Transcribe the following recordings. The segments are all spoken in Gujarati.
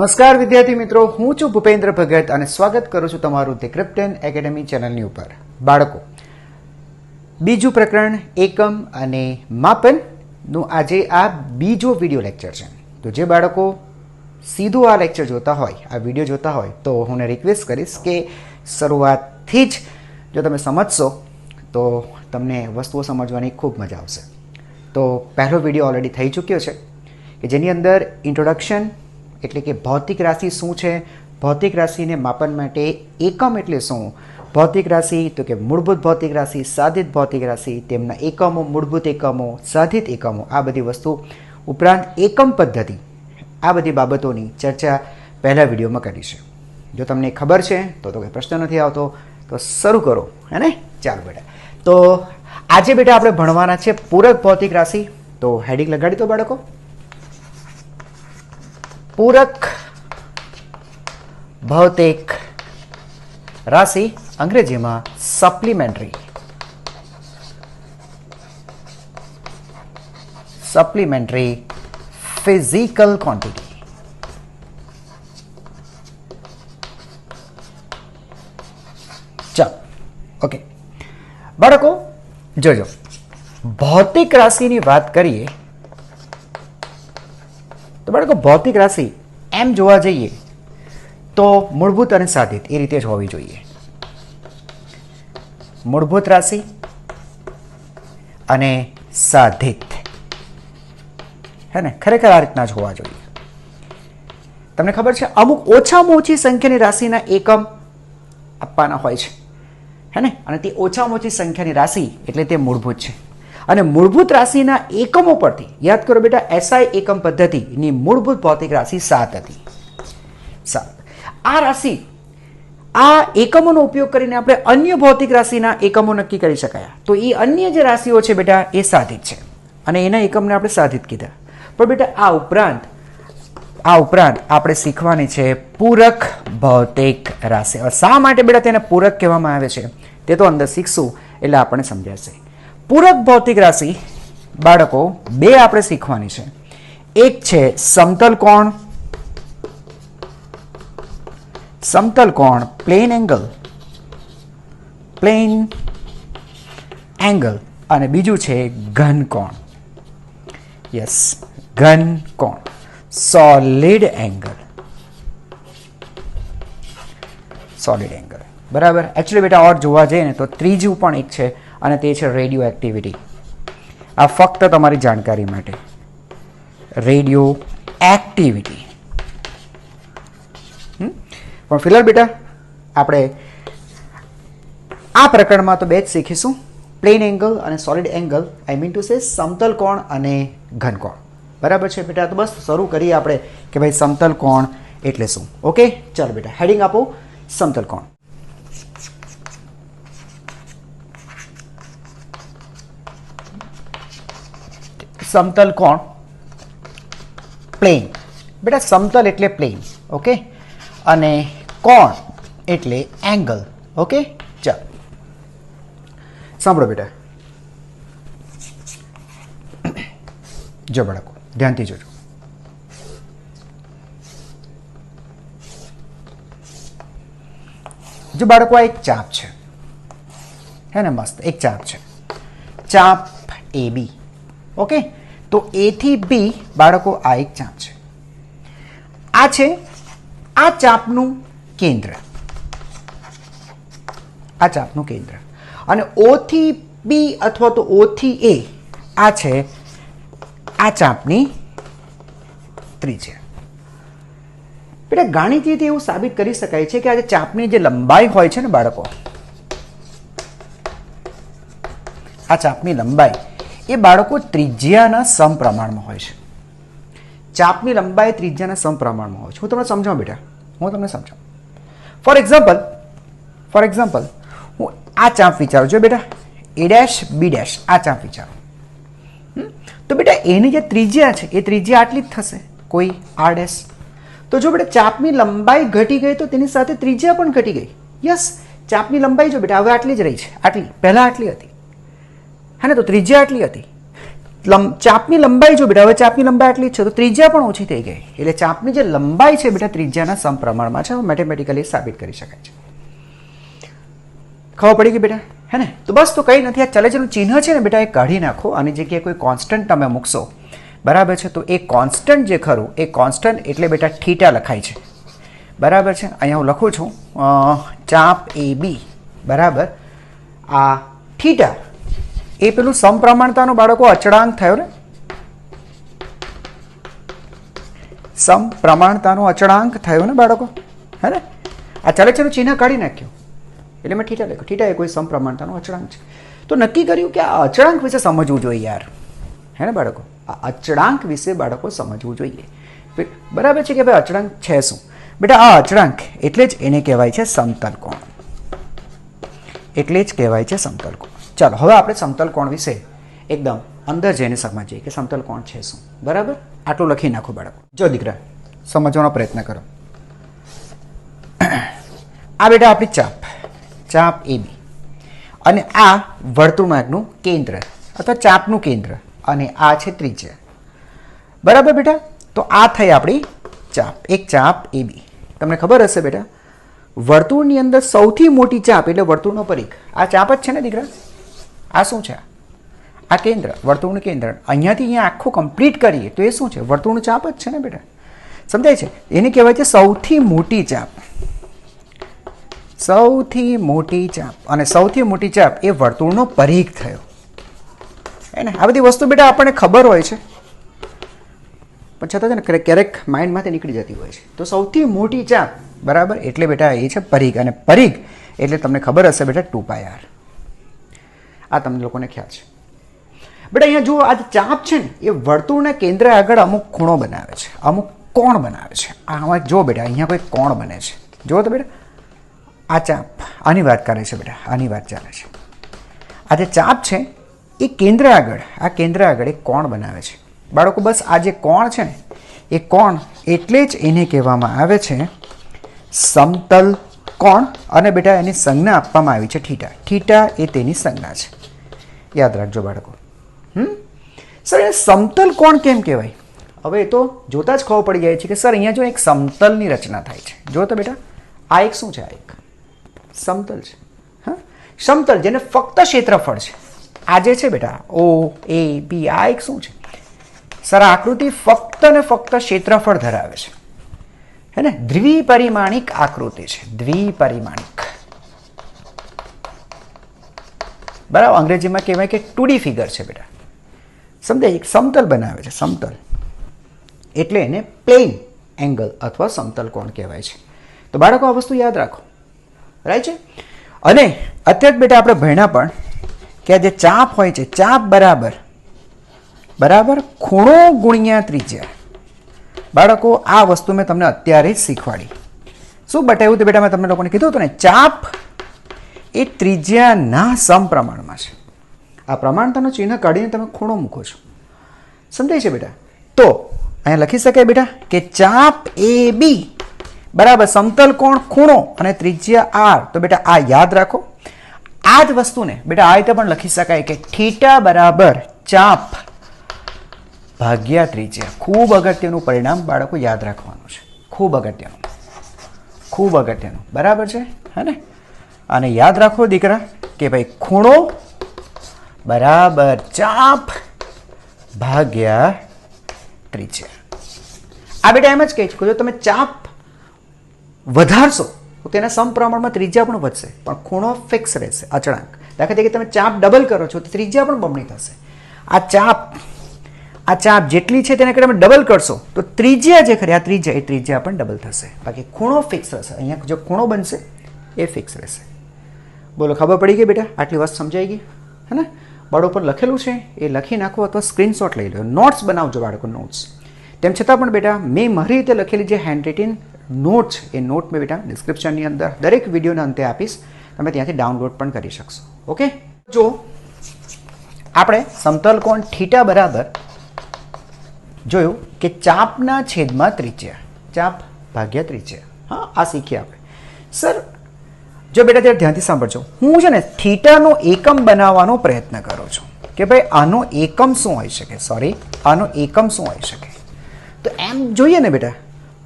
નમસ્કાર વિદ્યાર્થી મિત્રો, હું છું ભૂપેન્દ્ર ભગત અને સ્વાગત કરું છું તમારું ધ ક્રિપ્ટન એકેડમી ચેનલની ઉપર. બાળકો, બીજું પ્રકરણ એકમ અને માપનનું આજે આ બીજો વિડીયો લેક્ચર છે. તો જે બાળકો સીધું આ લેક્ચર જોતા હોય, આ વિડીયો જોતા હોય, તો હું રિક્વેસ્ટ કરીશ કે શરૂઆતથી જ જો તમે સમજશો તો તમને વસ્તુઓ સમજવાની ખૂબ મજા આવશે. તો પહેલો વિડીયો ઓલરેડી થઈ ચૂક્યો છે કે જેની અંદર ઇન્ટ્રોડક્શન એટલે કે ભૌતિક રાશિ શું છે, ભૌતિક રાશિને માપન માટે એકમ એટલે શું, ભૌતિક રાશિ તો કે મૂળભૂત ભૌતિક રાશિ, સાધિત ભૌતિક રાશિ, તેમના એકમો, મૂળભૂત એકમો, સાધિત એકમો, આ બધી વસ્તુ ઉપરાંત એકમ પદ્ધતિ, આ બધી બાબતોની ચર્ચા પહેલા વિડીયોમાં કરી છે. જો તમને ખબર છે તો કોઈ પ્રશ્ન નથી આવતો તો શરૂ કરો, હે ને? ચાલો બેટા. તો આજે બેટા આપણે ભણવાના છે પૂરક ભૌતિક રાશિ. તો હેડિંગ લગાડી દો બાળકો. પૂરક ભૌતિક રાશિ, અંગ્રેજીમાં સપ્લિમેન્ટરી ફિઝિકલ ક્વોન્ટિટી. ચાલો, ઓકે બાળકો, જોજો ભૌતિક રાશિની વાત કરીએ તો બાળકો ભૌતિક રાશિ એમ જોવા જઈએ તો મૂળભૂત અને સાધિત એ રીતે જ હોવી જોઈએ. મૂળભૂત રાશિ અને સાધિત, હે ને? ખરેખર આ રીતના જ હોવા જોઈએ. તમને ખબર છે અમુક ઓછામાં ઓછી સંખ્યાની રાશિના એકમ આપવાના હોય છે, હે ને? અને તે ઓછામાં ઓછી સંખ્યાની રાશિ એટલે તે મૂળભૂત છે. અને મૂળભૂત રાશિના એકમો પરથી યાદ કરો બેટા, એસઆઈ એકમ પદ્ધતિની મૂળભૂત ભૌતિક રાશિ 7 હતી. 7. આ રાશિ, આ એકમોનો ઉપયોગ કરીને આપણે અન્ય ભૌતિક રાશિના એકમો નક્કી કરી શકાયા. તો એ અન્ય જે રાશિઓ છે બેટા એ સાધિત છે અને એના એકમને આપણે સાધિત કીધા. પણ બેટા આ ઉપરાંત આપણે શીખવાની છે પૂરક ભૌતિક રાશિ. શા માટે બેટા તેને પૂરક કહેવામાં આવે છે તે તો અંદર શીખશું એટલે આપણને સમજાશે. પૂરક ભૌતિક રાશિ બાળકો બે આપણે શીખવાની છે. એક છે સમતલ કોણ, પ્લેન એંગલ, અને બીજું છે ઘન કોણ. યસ, ઘન કોણ, સોલિડ એંગલ. બરાબર. એકચ્યુઅલી બેટા ઓર જોવા જઈએ ને તો ત્રીજું પણ એક છે અને તે છે રેડિયો એક્ટિવિટી. આ ફક્ત તમારી જાણકારી માટે. Radio activity. પણ ફિલહાલ બેટા આપણે આ પ્રકરણમાં તો બે જ શીખીશું, પ્લેન એંગલ અને solid angle. I mean to say સમતલ કોણ અને ઘન કોણ. બરાબર છે બેટા? તો બસ શરૂ કરીએ આપણે કે ભાઈ સમતલ કોણ એટલે શું. ઓકે, ચાલો બેટા હેડિંગ આપો. સમતલ કોણ. સમતલ કોણ, પ્લેન. બેટા સમતલ એટલે પ્લેન, ઓકે, અને કોણ એટલે એંગલ. ઓકે, ચાલો સાંભળો બેટા. જો બાળકો ધ્યાનથી જોજો. જો બાળકો આ એક ચાપ છે, હે ને? મસ્ત એક ચાપ છે, ચાપ AB. ઓકે, તો A થી B બાળકો આ એક ચાપ છે. આ છે આ ચાપનું કેન્દ્ર, આ ચાપનું કેન્દ્ર. અને O થી B અથવા તો O થી A આ છે આ ચાપની ત્રિજ્યા. બેટા ગાણિતિકથી એવું સાબિત કરી શકાય છે કે આ ચાપની જે લંબાઈ હોય છે ને બાળકો, આ ચાપની લંબાઈ એ બાળકો ત્રિજ્યાના સમપ્રમાણમાં હોય છે. ચાપની લંબાઈ ત્રિજ્યાના સમપ્રમાણમાં હોય છે. હું તમને સમજાવું બેટા, હું તમને સમજાવું. ફોર એક્ઝામ્પલ હું આ ચાપ વિચારું છું બેટા, A' B' આ ચાપ વિચારો. તો બેટા એની જે ત્રિજ્યા છે એ ત્રિજ્યા આટલી જ થશે, કોઈ R'. તો જો બેટા ચાપની લંબાઈ ઘટી ગઈ તો તેની સાથે ત્રિજ્યા પણ ઘટી ગઈ. યસ, ચાપની લંબાઈ જો બેટા હવે આટલી જ રહી છે, આટલી. પહેલા આટલી હતી, હે ને? તો ત્રિજ્યા આટલી હતી. ચાપની લંબાઈ જો બેટા, હવે ચાપની લંબાઈ આટલી જ છે તો ત્રિજ્યા પણ ઓછી થઈ ગઈ, એટલે ચાપની જે લંબાઈ છે બેટા ત્રિજ્યાના સમપ્રમાણમાં છે. મેથેમેટિકલી સાબિત કરી શકાય છે. ખબર પડી ગઈ બેટા, હે ને? તો બસ, તો કંઈ નથી. આ ચલેચનું ચિહ્ન છે ને બેટા એ કાઢી નાખો, આની જગ્યાએ કોઈ કોન્સ્ટન્ટ તમે મૂકશો, બરાબર છે? તો એ કોન્સ્ટન્ટ જે ખરું એ કોન્સ્ટન્ટ એટલે બેટા થીટા લખાય છે, બરાબર છે? અહીંયા હું લખું છું ચાપ એ બી બરાબર આ થીટા એ પેલું સમપ્રમાણતાનો બાળકો અચળાંક થયો ને, સમપ્રમાણતાનો અચળાંક થયો ને બાળકો, હે ને? આ ચલેચનું ચિહ્ન કાઢી નાખ્યું એટલે મેં થીટા લખ્યું. થીટા એ કોઈ સમપ્રમાણતાનો અચળાંક છે. તો નક્કી કર્યું કે આ અચળાંક વિશે સમજવું જોઈએ યાર, હે ને બાળકો? આ અચળાંક વિશે બાળકો સમજવું જોઈએ, બરાબર છે? કે ભાઈ અચળાંક છે શું બેટા? આ અચળાંક એટલે જ એને કહેવાય છે સમતલ કોણ, એટલે જ કહેવાય છે સમતલ કોણ. ચાલો હવે આપણે સમતલ કોણ વિશે એકદમ અંદર જઈને સમજીએ કે સમતલ કોણ છે શું, બરાબર? આટલું લખી નાખો બાળકો. જો દીકરા સમજવાનો પ્રયત્ન કરો. આ બેટા આપણી ચાપ એ બી, અને આ વર્તુળમાર્ગનું કેન્દ્ર અથવા ચાપનું કેન્દ્ર, અને આ છે ત્રિજ્યા, બરાબર બેટા? તો આ થઈ આપણી ચાપ, એક ચાપ એ બી. તમને ખબર હશે બેટા વર્તુળની અંદર સૌથી મોટી ચાપ એટલે વર્તુળનો પરિઘ આ ચાપ જ છે ને દીકરા? આ શું છે? આ કેન્દ્ર, વર્તુળનું કેન્દ્ર. અહીંયાથી અહીંયા આખું કમ્પ્લીટ કરીએ તો એ શું છે? વર્તુળનું ચાપ જ છે ને બેટા, સમજાય છે? એને કહેવાય છે સૌથી મોટી ચાપ, સૌથી મોટી ચાપ. અને સૌથી મોટી ચાપ એ વર્તુળનો પરિઘ થયો, હે ને? આ બધી વસ્તુ બેટા આપણને ખબર હોય છે પણ છતાં છે ને ક્યારેક માઇન્ડમાંથી નીકળી જતી હોય છે. તો સૌથી મોટી ચાપ બરાબર એટલે બેટા એ છે પરિઘ, અને પરિઘ એટલે તમને ખબર હશે બેટા 2πr. આ તમને લોકોને ખ્યાલ છે બેટા? અહીંયા જુઓ, આ ચાપ છે ને એ વર્તુળના કેન્દ્ર આગળ અમુક ખૂણો બનાવે છે, અમુક કોણ બનાવે છે. આમાં જો બેટા અહીંયા કોઈ કોણ બને છે, જુઓ તો બેટા આ ચાપ આની વાત કરે છે બેટા, આની વાત ચાલે છે. આ જે ચાપ છે એ કેન્દ્ર આગળ, આ કેન્દ્ર આગળ એક કોણ બનાવે છે બાળકો. બસ આ જે કોણ છે ને એ કોણ એટલે જ એને કહેવામાં આવે છે સમતલ કોણ. અને બેટા એની સંજ્ઞા આપવામાં આવી છે થીટા. થીટા એ તેની સંજ્ઞા છે, યાદ રાખજો બાળકો. સર એ સમતલ કોણ કેમ કહેવાય? હવે એ તો જોતા જ ખબર પડી જાય છે કે સર અહીંયા જો એક સમતલની રચના થાય છે. જો તો બેટા આ એક શું છે? આ એક સમતલ છે. હા, સમતલ જેને ફક્ત ક્ષેત્રફળ છે. આ જે છે બેટા ઓ એ બી, આ એક શું છે? સર આ આકૃતિ ફક્ત ને ફક્ત ક્ષેત્રફળ ધરાવે છે, હે ને? દ્વિપરિમાણિક આકૃતિ છે, દ્વિપરિમાણિક, બરાબર? અંગ્રેજીમાં કહેવાય કે 2D ફિગર છે બેટા, સમજાય? એક સમતલ બનાવે છે, સમતલ એટલે એને પ્લેન એંગલ અથવા સમતલ કોણ કહેવાય છે. તો બાળકો આ વસ્તુ યાદ રાખો, રાઈટ છે? અને અત્યારે બેટા આપણે ભણ્યા પણ કે આ જે ચાપ હોય છે, ચાપ બરાબર ખૂણો ગુણ્યા ત્રિજ્યા. બાળકો આ વસ્તુ મેં તમને અત્યારે જ શીખવાડી. શું બતાવ્યું તો બેટા મેં તમને લોકોને કીધું હતું ને, ચાપ એ ત્રિજ્યાના સમપ્રમાણમાં છે. આ પ્રમાણતાનું ચિહ્ન કાઢીને તમે ખૂણો મૂકો છો, સમજાય છે બેટા? તો અહીંયા લખી શકાય બેટા કે ચાપ એ બી બરાબર સમતલ કોણ ખૂણો અને ત્રિજ્યા r. તો બેટા આ યાદ રાખો. આ જ વસ્તુને બેટા આ રીતે પણ લખી શકાય કે થીટા બરાબર ચાપ ભાગ્યા ત્રિજ્યા. ખૂબ અગત્યનું પરિણામ બાળકો યાદ રાખવાનું છે, ખૂબ અગત્યનું, ખૂબ અગત્યનું, બરાબર છે, હે ને? અને યાદ રાખો દીકરા કે ભાઈ ખૂણો બરાબર ચાપ ભાગ્યા ત્રિજ્યા. આ બેટા એમ જ કહે છે કે જો તમે ચાપ વધારશો તો તેના સમપ્રમાણમાં ત્રિજ્યા પણ વધશે, પણ ખૂણો ફિક્સ રહેશે, અચળાંક. દાખલા તરીકે તમે ચાપ ડબલ કરો છો તો ત્રિજ્યા પણ બમણી થશે. આ ચાપ જેટલી છે તેને તમે ડબલ કરશો તો ત્રિજ્યા જે ખરી આ ત્રિજ્યા પણ ડબલ થશે, બાકી ખૂણો ફિક્સ રહેશે. અહીંયા જો ખૂણો બનશે એ ફિક્સ રહેશે. બોલો, ખબર પડી ગઈ બેટા? આટલી વાત સમજાઈ ગઈ, હે ને? બોર્ડ ઉપર લખેલું છે એ લખી નાખો અથવા સ્ક્રીનશોટ લઈ લો, નોટ્સ બનાવજો બાળકો, નોટ્સ. તેમ છતાં પણ બેટા મેં મારી રીતે લખેલી જે હેન્ડ રિટન નોટ છે એ નોટ મેં બેટા ડિસ્ક્રિપ્શનની અંદર દરેક વિડીયોના અંતે આપીશ, તમે ત્યાંથી ડાઉનલોડ પણ કરી શકશો. ઓકે, જો આપણે સમતલ કોણ થીટા બરાબર જોયું કે ચાપના છેદમાં ત્રિજ્યા, ચાપ ભાગ્યા ત્રિજ્યા. હા, આ શીખીએ આપણે. સર જો બેટા ત્યારે ધ્યાનથી સાંભળજો, હું છે ને થીટાનો એકમ બનાવવાનો પ્રયત્ન કરું છું. કે ભાઈ આનો એકમ શું હોઈ શકે, સોરી આનો એકમ શું હોઈ શકે. તો એમ જોઈએ ને બેટા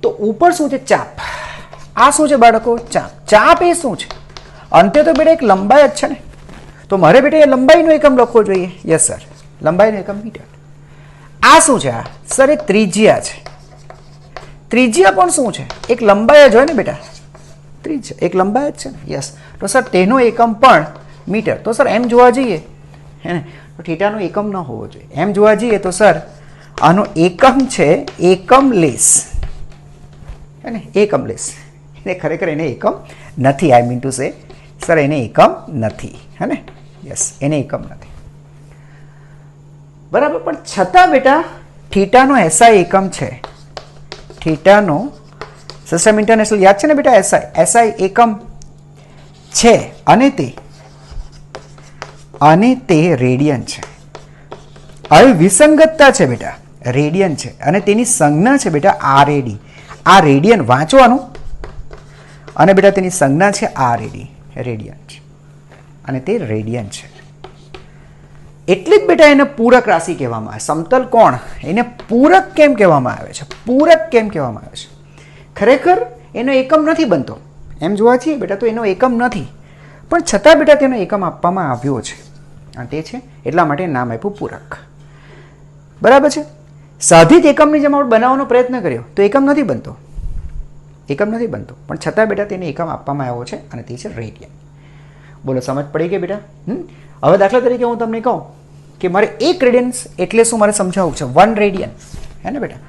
તો ઉપર શું છે, ચાપ. આ શું છે બાળકો, ચાપ. ચાપ એ શું છે, અંતે તો બેટા એક લંબાઈ જ છે ને, તો મારે બેટા એ લંબાઈનો એકમ લખવો જોઈએ. યસ સર, લંબાઈનો એકમ મીટર. આ શું છે, આ સર એ ત્રિજ્યા છે. ત્રિજ્યા પણ શું છે, એક લંબાઈ જ હોય ને બેટા, ત્રિજ્યા એક લંબાઈ જ છે ને. યસ, તો સર તેનો એકમ પણ મીટર. તો સર એમ જોવા જઈએ હે ને તો થીટાનો એકમ ન હોવો જોઈએ. એમ જોવા જઈએ તો સર આનો એકમ છે એકમ લેસ, હે ને, એકમ લેસ. એને ખરેખર એને એકમ નથી, I mean to say sir એને એકમ નથી, હે ને. યસ, એને એકમ નથી, બરાબર. પણ છતાં બેટા થીટાનો એસઆઈ એકમ છે. થીટાનો સિસ્ટમ ઇન્ટરનેશનલ યાદ છે ને બેટા, એસઆઈ એકમ છે અને તે રેડિયન છે. હવે વિસંગતતા છે બેટા, રેડિયન છે અને તેની સંજ્ઞા છે બેટા RAD. આ રેડિયન વાંચવાનું અને બેટા તેની સંજ્ઞા છે RAD, રેડિયન છે અને તે રેડિયન છે. એટલે જ બેટા એને પૂરક રાશિ કહેવામાં આવે. સમતલ કોણ એને પૂરક કેમ કહેવામાં આવે છે, પૂરક કેમ કહેવામાં આવે છે? ખરેખર એનો એકમ નથી બનતો, એમ જોવા છીએ બેટા તો એનો એકમ નથી, પણ છતાં બેટા તેનો એકમ આપવામાં આવ્યો છે અને તે છે એટલા માટે નામ આપ્યું પૂરક. બરાબર છે. સાધિત એકમની જેમ આપણે બનાવવાનો પ્રયત્ન કર્યો તો એકમ નથી બનતો, એકમ નથી બનતો, પણ છતાં બેટા તેને એકમ આપવામાં આવ્યો છે અને તે છે રેડિયન. બોલો, સમજ પડી ગઈ બેટા? હવે દાખલા તરીકે હું તમને કહું કે મારે 1 રેડિયન એટલે શું મારે સમજાવવું છે, 1 રેડિયન, હે ને બેટા,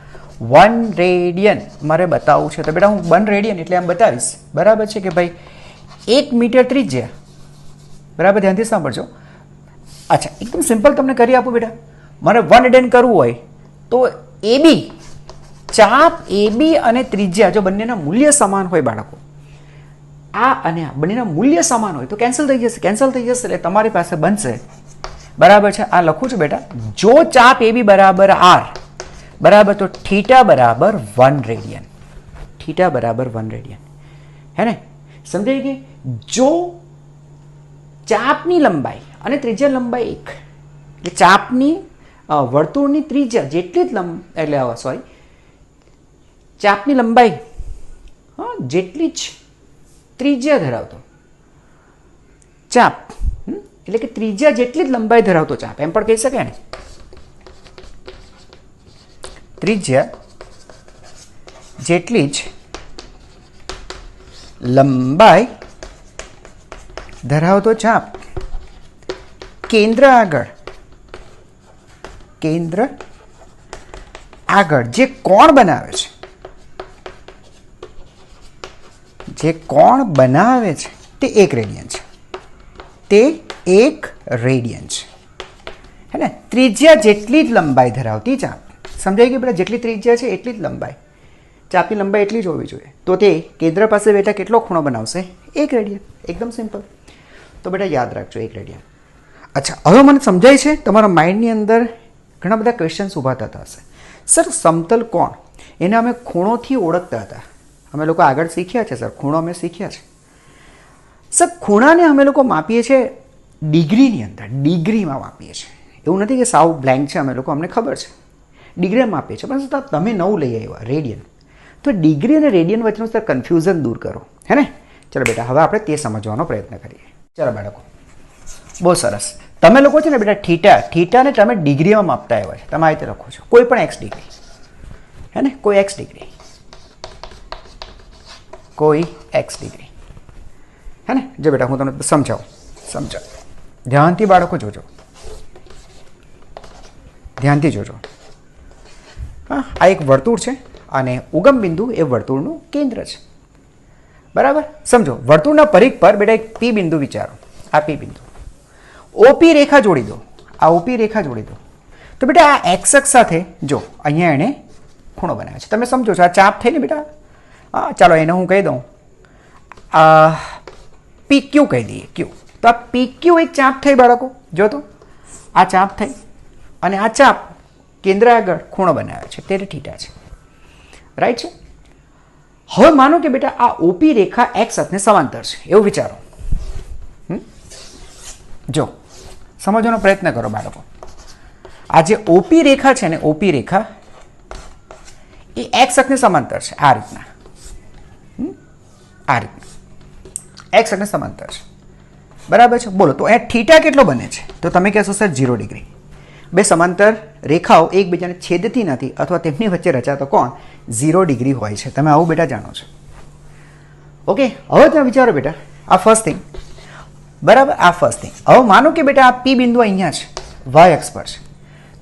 1 રેડિયન મારે બતાવવું છે. તો બેટા હું 1 રેડિયન એટલે આમ બતાવીશ, બરાબર છે કે ભાઈ 1 મીટર ત્રિજ્યા, બરાબર, ધ્યાનથી સાંભળજો. અચ્છા, એકદમ સિમ્પલ તમને કરી આપું બેટા. મારે 1 રેડિયન કરવું હોય તો AB, ચાપ AB અને ત્રિજ્યા જો બંનેના મૂલ્ય સમાન હોય બાળકો, આ અને આ બંનેના મૂલ્ય સમાન હોય તો કેન્સલ થઈ જશે, કેન્સલ થઈ જશે એટલે તમારી પાસે બનશે, બરાબર છે. આ લખું છું બેટા, જો ચાપ AB બરાબર R, બરાબર, તો થીટા બરાબર 1 રેડિયન, થીટા બરાબર 1 રેડિયન, હે ને, સમજાઈ ગઈ? જો ચાપની લંબાઈ અને ત્રિજ્યા લંબાઈ 1, એટલે ચાપની વર્તુળની ત્રિજ્યા જેટલી જ એટલે સોરી ચાપની લંબાઈ જેટલી જ ત્રિજ્યા ધરાવતો ચાપ, એટલે કે ત્રિજ્યા જેટલી જ લંબાઈ ધરાવતો ચાપ, એમ પણ કહી શકાય ને. ત્રિજ્યા જેટલી જ લંબાઈ ધરાવતો ચાપ કેન્દ્ર આગળ જે કોણ બનાવે છે, જે કોણ બનાવે છે તે 1 રેડિયન છે, તે 1 રેડિયન છે, હે ને. ત્રિજ્યા જેટલી જ લંબાઈ ધરાવતી ચાપ, સમજાઈ ગયું બેટા? જેટલી ત્રિજ્યા છે એટલી જ લંબાઈ, ચાપની લંબાઈ એટલી જ હોવી જોઈએ, તો તે કેન્દ્ર પાસે બેટા કેટલો ખૂણો બનાવશે? 1 રેડિયન. એકદમ સિમ્પલ. તો બેટા યાદ રાખજો 1 રેડિયન. અચ્છા, હવે મને સમજાય છે તમારા માઇન્ડની અંદર ઘણા બધા ક્વેશ્ચન્સ ઊભા થતા હશે. સર સમતલ કોણ એને અમે ખૂણોથી ઓળખતા હતા, અમે લોકો આગળ શીખ્યા છે સર, ખૂણો અમે શીખ્યા છે સર. ખૂણાને અમે લોકો માપીએ છીએ ડિગ્રીની અંદર, ડિગ્રીમાં માપીએ છીએ. એવું નથી કે સાવ બ્લેન્ક છે અમે લોકો, અમને ખબર છે ડિગ્રીમાં માપીએ છીએ, પણ સર તમે નવું લઈ આવ્યા રેડિયન, તો ડિગ્રી અને રેડિયન વચ્ચેનું સર કન્ફ્યુઝન દૂર કરો, હે ને. ચલો બેટા હવે આપણે તે સમજવાનો પ્રયત્ન કરીએ. ચલો બાળકો, બહુ સરસ. તમે લોકો છે ને બેટા થીટાને તમે ડિગ્રીમાં માપતા આવ્યા છે, તમે આ રીતે લખો છો, કોઈ પણ x ડિગ્રી, હે ને, કોઈ x ડિગ્રી, કોઈ x ડિગ્રી, હે ને. જો બેટા હું તમને સમજાવું, ધ્યાનથી બાળકો જોજો, ધ્યાનથી જોજો. હા, આ એક વર્તુળ છે અને ઉગમ બિંદુ એ વર્તુળનું કેન્દ્ર છે, બરાબર. સમજો, વર્તુળના પરિઘ પર બેટા એક P બિંદુ વિચારો, આ P બિંદુ, OP રેખા જોડી દો, આ OP રેખા જોડી દો. તો બેટા આ x અક્ષ સાથે જો અહીંયા એને ખૂણો બનાવે છે, તમે સમજો છો. આ ચાપ થઈ ને બેટા, હા ચાલો એને હું કહી દઉં PQ કહી દઈએ, Q. તો આ PQ એક ચાપ થઈ બાળકો, જો તો આ ચાપ થઈ અને આ ચાપ કેન્દ્ર આગળ ખૂણો બનાવે છે, તે થીટા છે, રાઈટ છે. હવે માનો કે બેટા આ OP રેખા x અક્ષને સમાંતર છે, એવું વિચારો. જો સમજવાનો પ્રયત્ન કરો બાળકો. આ જે ઓપી રેખા છે ને, ઓપી રેખા એ એક્સ અક્ષને સમાંતર છે. આ રીતના, આ રીતના એક્સ અક્ષને સમાંતર છે. બરાબર છે. બોલો તો એ થીટા કેટલો બને છે? તો તમે કહેશો સર 0 ડિગ્રી. બે સમાંતર રેખાઓ એકબીજાને છેદતી નથી અથવા તેમની વચ્ચે રચાતો કોણ 0 ડિગ્રી હોય છે. તમે આવું બેટા જાણો છો. ઓકે, હવે તમે વિચારો બેટા, આ ફર્સ્ટ થિંગ, બરાબર, આ ફર્સ્ટ થિંગ. હવે માનો કે બેટા આ પી બિંદુ અહીંયા છે, વાય અક્ષ પર છે,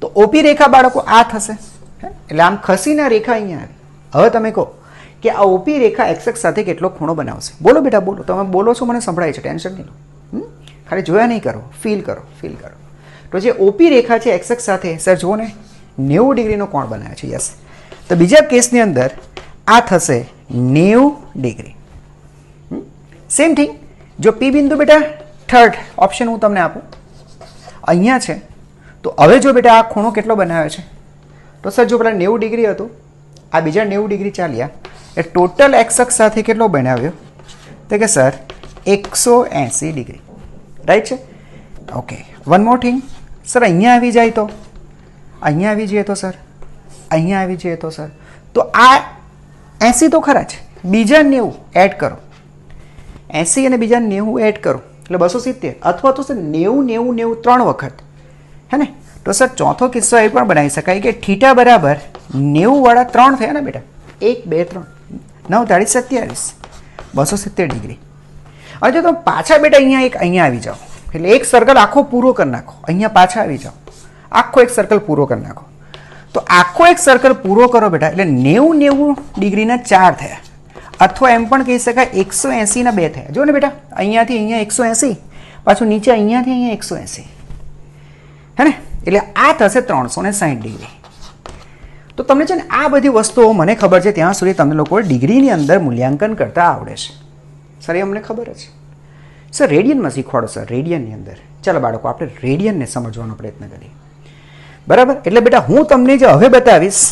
તો ઓપી રેખા બાળકો આ થશે, એટલે આમ ખસીને રેખા અહીંયા આવી. હવે તમે કહો કે આ ઓપી રેખા એક્સ અક્ષ સાથે કેટલો ખૂણો બનાવશે? બોલો બેટા, બોલો. તમે બોલો છો, મને સંભળાય છે, ટેન્શન નહીં લો. ખાલી જોયા નહીં કરો, ફીલ કરો, ફીલ કરો. તો જે ઓપી રેખા છે એક્સ અક્ષ સાથે, સર જુઓ ને 90 ડિગ્રીનો કોણ બનાવે છે. યસ. તો બીજા કેસની અંદર આ થશે 90 ડિગ્રી. સેમ થિંગ, જો પી બિંદુ બેટા થર્ડ ઓપ્શન હું તમને આપું, અહીંયા છે, તો હવે જો બેટા આ ખૂણો કેટલો બનાવે છે? તો સર જો પેલા 90 ડિગ્રી હતું, આ બીજા 90 ડિગ્રી ચાલ્યા, એ ટોટલ એક્સ અક્ષ સાથે કેટલો બનાવ્યો? તો કે સર 180 ડિગ્રી. રાઈટ છે? Okay, one more thing, sir અહીંયા આવી જાય તો, અહીંયા આવી જઈએ તો સર, અહીંયા આવી જઈએ તો સર, તો આ 80 તો ખરા છે, બીજા 90 એડ કરો, 80 અને બીજા 90 એડ કરો એટલે 270, અથવા તો સર 90 90 90 3 વખત, હે ને? તો સર ચોથો કિસ્સો એ પણ બનાવી શકાય કે થીટા બરાબર 90 વાળા 3 થયા ને બેટા, 1 2 3 9 તારીખ 27 270 ડિગ્રી. હવે જો તમે પાછા બેટા અહીંયા આવી જાઓ, એટલે એક સર્કલ આખો પૂરો કરી નાખો, અહીંયા પાછા આવી જાઓ, આખો એક સર્કલ પૂરો કરી નાખો. તો આખો એક સર્કલ પૂરો કરો બેટા, એટલે 90 90 ડિગ્રીના 4 થયા, અથવા એમ પણ કહી શકાય 180 ના 2 થયા. જો ને બેટા, અહીંયાથી અહીંયા 180, પાછું નીચે અહીંયાથી અહીંયા 180, હે ને? એટલે આ થશે 360 ડિગ્રી. તો તમને છે ને આ બધી વસ્તુઓ મને ખબર છે ત્યાં સુધી તમને લોકો ડિગ્રીની અંદર મૂલ્યાંકન કરતા આવડે છે. સર એ અમને ખબર જ છે. સર રેડિયનમાં શીખવાડો સર, રેડિયનની અંદર. ચાલો બાળકો, આપણે રેડિયનને સમજવાનો પ્રયત્ન કરીએ. બરાબર? એટલે બેટા હું તમને જે હવે બતાવીશ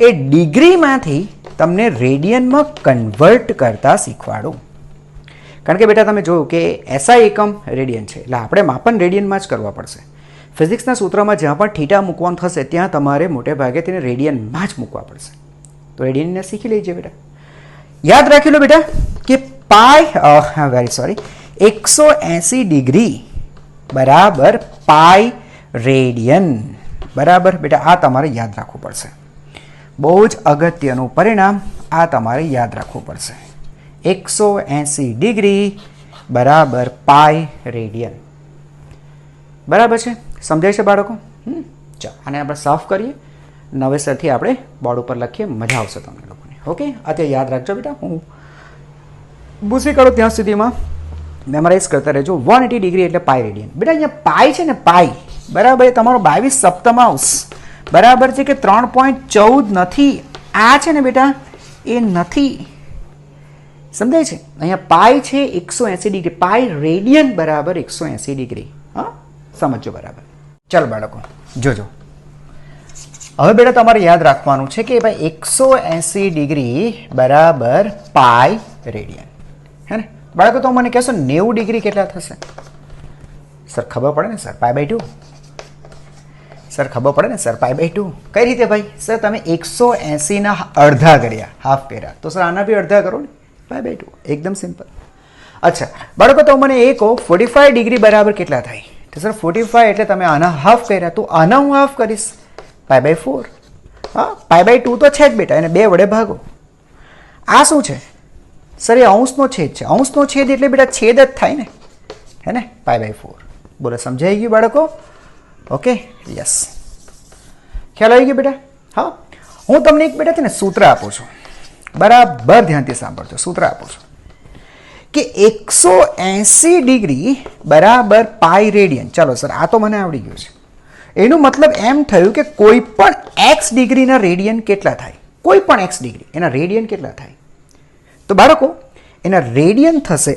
એ ડિગ્રીમાંથી તમને રેડિયનમાં કન્વર્ટ કરતા શીખવાડું. કારણ કે બેટા તમે જોયું કે એસઆઈ એકમ રેડિયન છે, એટલે આપણે માપન રેડિયનમાં જ કરવા પડશે. ફિઝિક્સના સૂત્રમાં જ્યાં પણ થીટા મૂકવાનું થશે ત્યાં તમારે મોટે ભાગે તેને રેડિયનમાં જ મૂકવા પડશે. તો રેડિયનને શીખી લેજે બેટા. યાદ રાખી લો બેટા કે પાઈ, વેરી સોરી, 180 ડિગ્રી બરાબર પાઈ રેડિયન. બરાબર બેટા, આ તમારે યાદ રાખવું પડશે. બહુ જ અગત્યનું પરિણામ આ તમારે યાદ રાખવું પડશે. 180 ડિગ્રી બરાબર પાઈ રેડિયન. બરાબર છે? સમજાય છે બાળકો? ચાલો આને આપણે સાફ કરીએ, નવેસરથી આપણે બોર્ડ ઉપર લખીએ, મજા આવશે તમને લોકોને. ઓકે, અત્યારે યાદ રાખજો બેટા. હું ભૂસી કરો ત્યાં સુધીમાં મેમરાઇઝ કરતા રહેજો. 180 ડિગ્રી એટલે પાઈ રેડિયન. બેટા અહીંયા પાઈ છે ને, પાઈ બરાબર એ તમારો 22 સપ્તમાંશ બરાબર છે કે 3.14 નથી. આ છે ને બેટા એ નથી, સમજાય છે? અહીંયા પાઈ છે 180 ડિગ્રી, પાઈ રેડિયન બરાબર 180 ડિગ્રી. હા, સમજો બરાબર. ચાલો બાળકો જોજો. હવે બેટા તમારે યાદ રાખવાનું છે કે ભાઈ 180 ડિગ્રી બરાબર પાઈ રેડિયન, હે ને બાળકો? તો મને કહેશો 90 ડિગ્રી કેટલા થશે? સર ખબર પડે ને સર, π/2. સર ખબર પડે ને સર, π/2. કઈ રીતે ભાઈ? સર તમે 180 ના અડધા કર્યા, હાફ કર્યા, તો સર આના બી અડધા કરો ને, π/2. એકદમ સિમ્પલ. અચ્છા બાળકો, તો મને એ કહો 45 ડિગ્રી બરાબર કેટલા થાય? તો સર 45 એટલે તમે આના હાફ કર્યા, તો આના હું હાફ કરીશ, π/4. હા, π/2 તો છે જ બેટા, એને 2 વડે ભાગો. આ શું છે સર? એ અંશનો છેદ છે. અંશનો છેદ એટલે બેટા છેદ જ થાય ને, હે ને? π/4. બોલો સમજાઈ ગયું બાળકો? ઓકે, યસ, ખ્યાલ આવી ગયો બેટા? હા, હું તમને એક બેટા છે ને સૂત્ર આપું છું, બરાબર ધ્યાનથી સાંભળજો. સૂત્ર આપું છું કે 180 ડિગ્રી બરાબર પાઈ રેડિયન. ચાલો સર, આ તો મને આવડી ગયું છે. એનું મતલબ એમ થયું કે કોઈ પણ x ડિગ્રીના રેડિયન કેટલા થાય? કોઈ પણ x ડિગ્રી એના રેડિયન કેટલા થાય? તો બાળકો એના રેડિયન થશે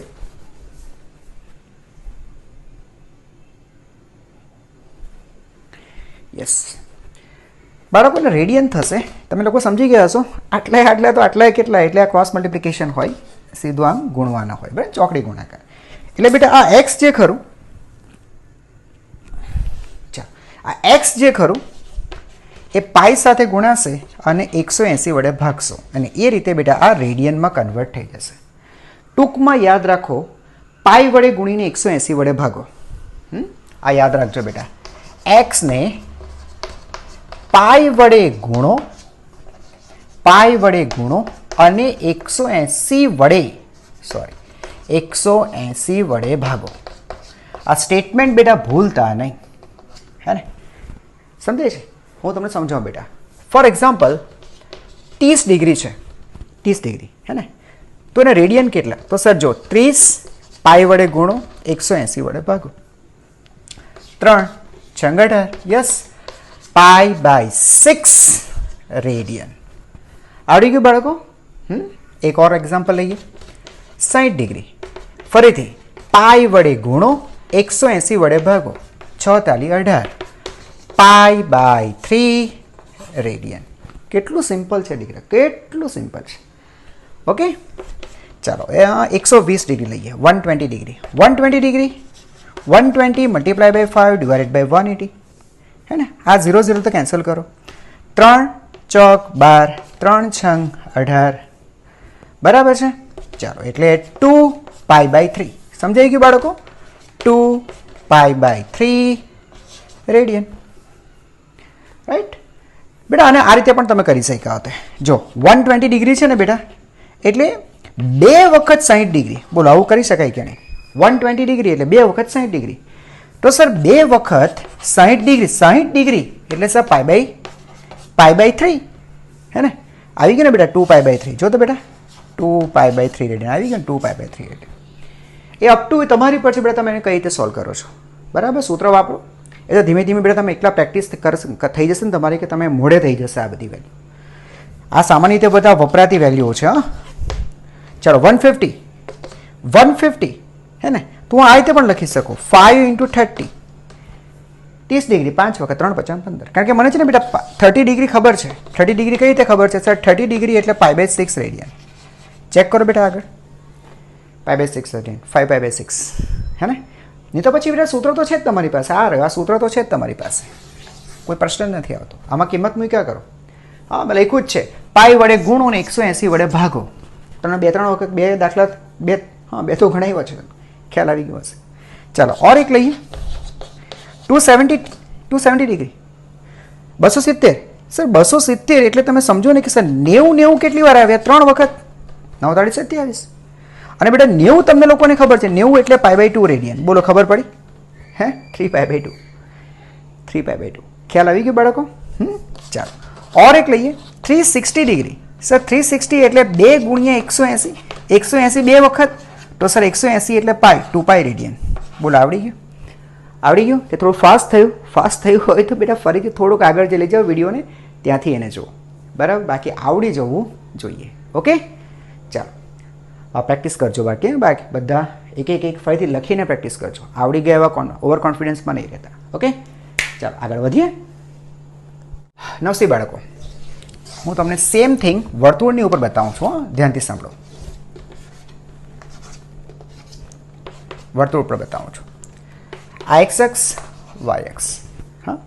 યસ બાળકોને રેડિયન થશે. તમે લોકો સમજી ગયા હશો, આટલા તો આટલા કેટલા, એટલે આ ક્રોસ મલ્ટિપ્લિકેશન હોય, સીધું આમ ગુણવાના હોય, બરાબર, ચોકડી ગુણાકાર. એટલે બેટા આ x જે ખરું આ એક્સ જે ખરું એ પાઈ સાથે ગુણાશે અને 180 વડે ભાગશો અને એ રીતે બેટા આ રેડિયનમાં કન્વર્ટ થઈ જશે. ટૂંકમાં યાદ રાખો, પાઈ વડે ગુણીને 180 વડે ભાગો. આ યાદ રાખજો બેટા, એક્સને પાઈ વડે ગુણો, પાઈ વડે ગુણો અને 180 વડે ભાગો. આ સ્ટેટમેન્ટ બેટા ભૂલતા નહીં, હે ને? સમજે છે? હું તમને સમજાવું બેટા. ફોર એક્ઝામ્પલ 30 ડિગ્રી છે, 30 ડિગ્રી, હે ને? તો એને રેડિયન કેટલા? તો સર જો 30 પાઈ વડે ગુણો 180 વડે ભાગો. 3 18, યસ, પાઈ બાય 6 રેડિયન. આવડી ગયું બાળકો? એક ઓર એક્ઝામ્પલ લઈએ. 60 ડિગ્રી, ફરીથી પાઈ વડે ગુણો 180 વડે ભાગો. 6 તાલી 18, પાઈ બાય 3 રેડિયન. કેટલું સિમ્પલ છે દીકરા, કેટલું સિમ્પલ છે. ઓકે, ચાલો 120 ડિગ્રી લઈએ. 120 degree, 120 degree 120 multiply by 5 divided by 180, હે ને? આ 0 0 તો કેન્સલ કરો. 3 ચોક 12, 3 છંગ 18, બરાબર છે? ચાલો, એટલે 2 પાઈ બાય 3. સમજાઈ ગયું બાળકો? 2 પાઈ બાય 3 રેડિયન, રાઈટ બેટા? અને આ રીતે પણ તમે કરી શક્યા હતા. જો 120 ડિગ્રી છે ને બેટા, એટલે 2 વખત 60 ડિગ્રી. બોલો, આવું કરી શકાય કે નહીં? 120 ડિગ્રી એટલે 2 વખત 60 ડિગ્રી. તો સર 2 વખત 60 ડિગ્રી, 60 ડિગ્રી એટલે સર પાઈ બાય 3, હે ને? આવી ગયું ને બેટા? 2 પાઈ બાય 3. જો તો બેટા 2 પાઈ બાય 3 રેડિયન આવી ગયું. 2 પાઈ બાય 3 રેડિયન. એ અપ ટુ તમારી પર છે બેટા, તમે એને કઈ રીતે સોલ્વ કરો છો, બરાબર? સૂત્ર વાપરો. એ તો ધીમે ધીમે બેટા તમે એકલા પ્રેક્ટિસ થઈ જશે ને તમારી, કે તમે મોઢે થઈ જશે આ બધી વેલ્યુ. આ સામાન્ય રીતે બધા વપરાતી વેલ્યુઓ છે. હા, ચાલો 150, હે ને? તો આ રીતે પણ લખી શકો 5 × 30, 30 ડિગ્રી 5 વખત 3 50 15. કારણ કે મને છે ને બેટા 30 ડિગ્રી ખબર છે. 30 ડિગ્રી કઈ રીતે ખબર છે સર? 30 ડિગ્રી એટલે પાઈ બાય 6 રેડિયન. ચેક કરો બેટા આગળ. Pi by 6 radian, 5 pi by 6, હે ને? નહીં તો પછી બેટા સૂત્ર તો છે જ તમારી પાસે. આ સૂત્ર તો છે જ તમારી પાસે, કોઈ પ્રશ્ન નથી આવતો. આમાં કિંમત મૂક્યા કરો. હા, મેં લખ્યું જ છે, પાઈ વડે ગુણો ને 180 વડે ભાગો. તમને 2-3 વખત 2 દાખલા 2 તો ગણાવ્યો છે, ખ્યાલ આવી ગયો હશે. ચાલો ઓર એક લઈએ. 270 ડિગ્રી, 270. સર 270 એટલે તમે સમજો ને કે સર 90 કેટલી વાર આવ્યા? 3 વખત. 9 તાળી 27. અને બેટા 90 તમને લોકોને ખબર છે, 90 એટલે પાઈ બાય 2 રેડિયન. બોલો, ખબર પડી? હે? 3 પાઈ બાય 2, 3 પાઈ બાય 2. ખ્યાલ આવી ગયો બાળકો? ચાલો ઓર એક લઈએ. 360 ડિગ્રી. સર 360 એટલે 2 × 180, 180 2 વખત. તો સર 180 એટલે પાઈ, 2 પાઈ રેડિયન. બોલો, આવડી ગયું? આવડી ગયું? કે થોડું ફાસ્ટ થયું? ફાસ્ટ થયું હોય તો બેટા ફરીથી થોડુંક આગળ જે લઈ જાઓ વિડીયોને, ત્યાંથી એને જુઓ, બરાબર? બાકી આવડી જવું જોઈએ. ઓકે, ચાલો પ્રેક્ટિસ કરજો. બાકી બધા એક ફરીથી લખીને પ્રેક્ટિસ કરજો. આવડી ગયા એવા ઓવર કોન્ફિડન્સમાં નહીં રહેતા. ઓકે, ચાલો આગળ વધીએ. નવસી બાળકો, હું તમને સેમ થિંગ વર્તુળની ઉપર બતાવું છું. ધ્યાનથી સાંભળો. વર્તુળ ઉપર બતાવું છું. આ એક્સ અક્ષ, વાય અક્ષ. હા,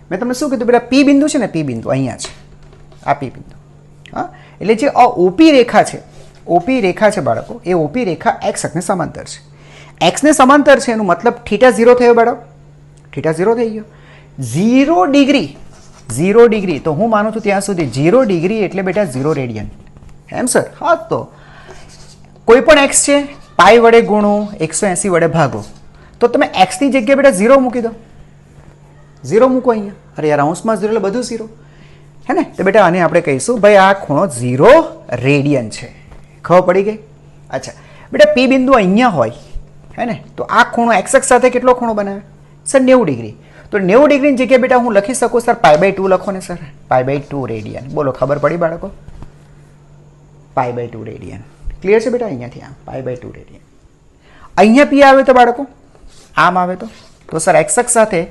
મેં તમને શું કીધું? પેલા પી બિંદુ છે ને, પી બિંદુ અહીંયા છે. આ પી બિંદુ. હા, એટલે જે ઓપી રેખા છે, ઓપી રેખા છે બાળકો, એ ઓપી રેખા એક્સ અક્ષને સમાંતર છે. એક્સને સમાંતર છે એનું મતલબ θ 0 થયો બાળકો. θ 0 થઈ ગયો. 0 ડિગ્રી, 0 ડિગ્રી તો હું માનું છું ત્યાં સુધી 0 ડિગ્રી એટલે બેટા 0 રેડિયન. એમ સર? હા, તો કોઈ પણ એક્સ છે, પાઈ વડે ગુણો 180 વડે ભાગો. તો તમે એક્સની જગ્યાએ બેટા 0 મૂકી દો. 0 મૂકો અહીંયા. અરે યાર, અંશમાં 0 એટલે બધું 0, હે ને? તો બેટા આને આપણે કહીશું ભાઈ આ ખૂણો 0 રેડિયન છે. ખબર પડી ગઈ? અચ્છા બેટા, પી બિંદુ અહીંયા હોય, હે ને? તો આ ખૂણો એક્સ અક્ષ સાથે કેટલો ખૂણો બનાવે સર? 90 ડિગ્રી. તો 90 ડિગ્રીની જગ્યાએ બેટા હું લખી શકું સર પાઈ બાય 2 લખો ને સર, પાઈ બાય 2 રેડિયન. બોલો, ખબર પડી બાળકો? પાઈ બાય 2 રેડિયન. ક્લિયર છે બેટા? અહીંયાથી આમ પાઈ બાય 2 રેડિયન. અહીંયા પી આવે તો બાળકો આમ આવે તો સર એક્સ અક્ષ સાથે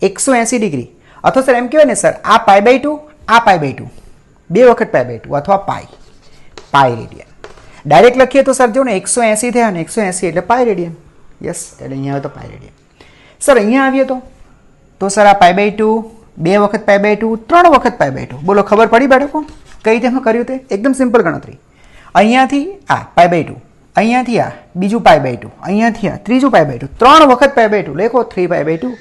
180 ડિગ્રી, અથવા સર એમ કહેવાય ને સર આ પાઈ બાય 2, આ પાઈ બાય 2, 2 વખત પાઈ બાય 2 અથવા પાઈ રેડિયન. ડાયરેક્ટ લખીએ તો સર જો ને 180 થયા ને 180 એટલે પાઈ રેડિયન. યસ, એટલે અહીંયા આવે તો પાઈ રેડિયન. સર અહીંયા આવીએ તો તો સર આ પાઈ બાય 2, 2 વખત પાઈ બાય 2, 3 વખત પાઈ બાય 2. બોલો ખબર પડી બાળકો કઈ રીતે મેં કર્યું તે? એકદમ સિમ્પલ ગણતરી. અહીંયાથી આ પાઈ બાય 2, અહીંયાથી આ બીજું પાઈ બાય 2, અહીંયાથી આ ત્રીજું પાઈ બાય 2, 3 વખત પાઈ બાય 2 લેખો 3 પાઈ બાય 2.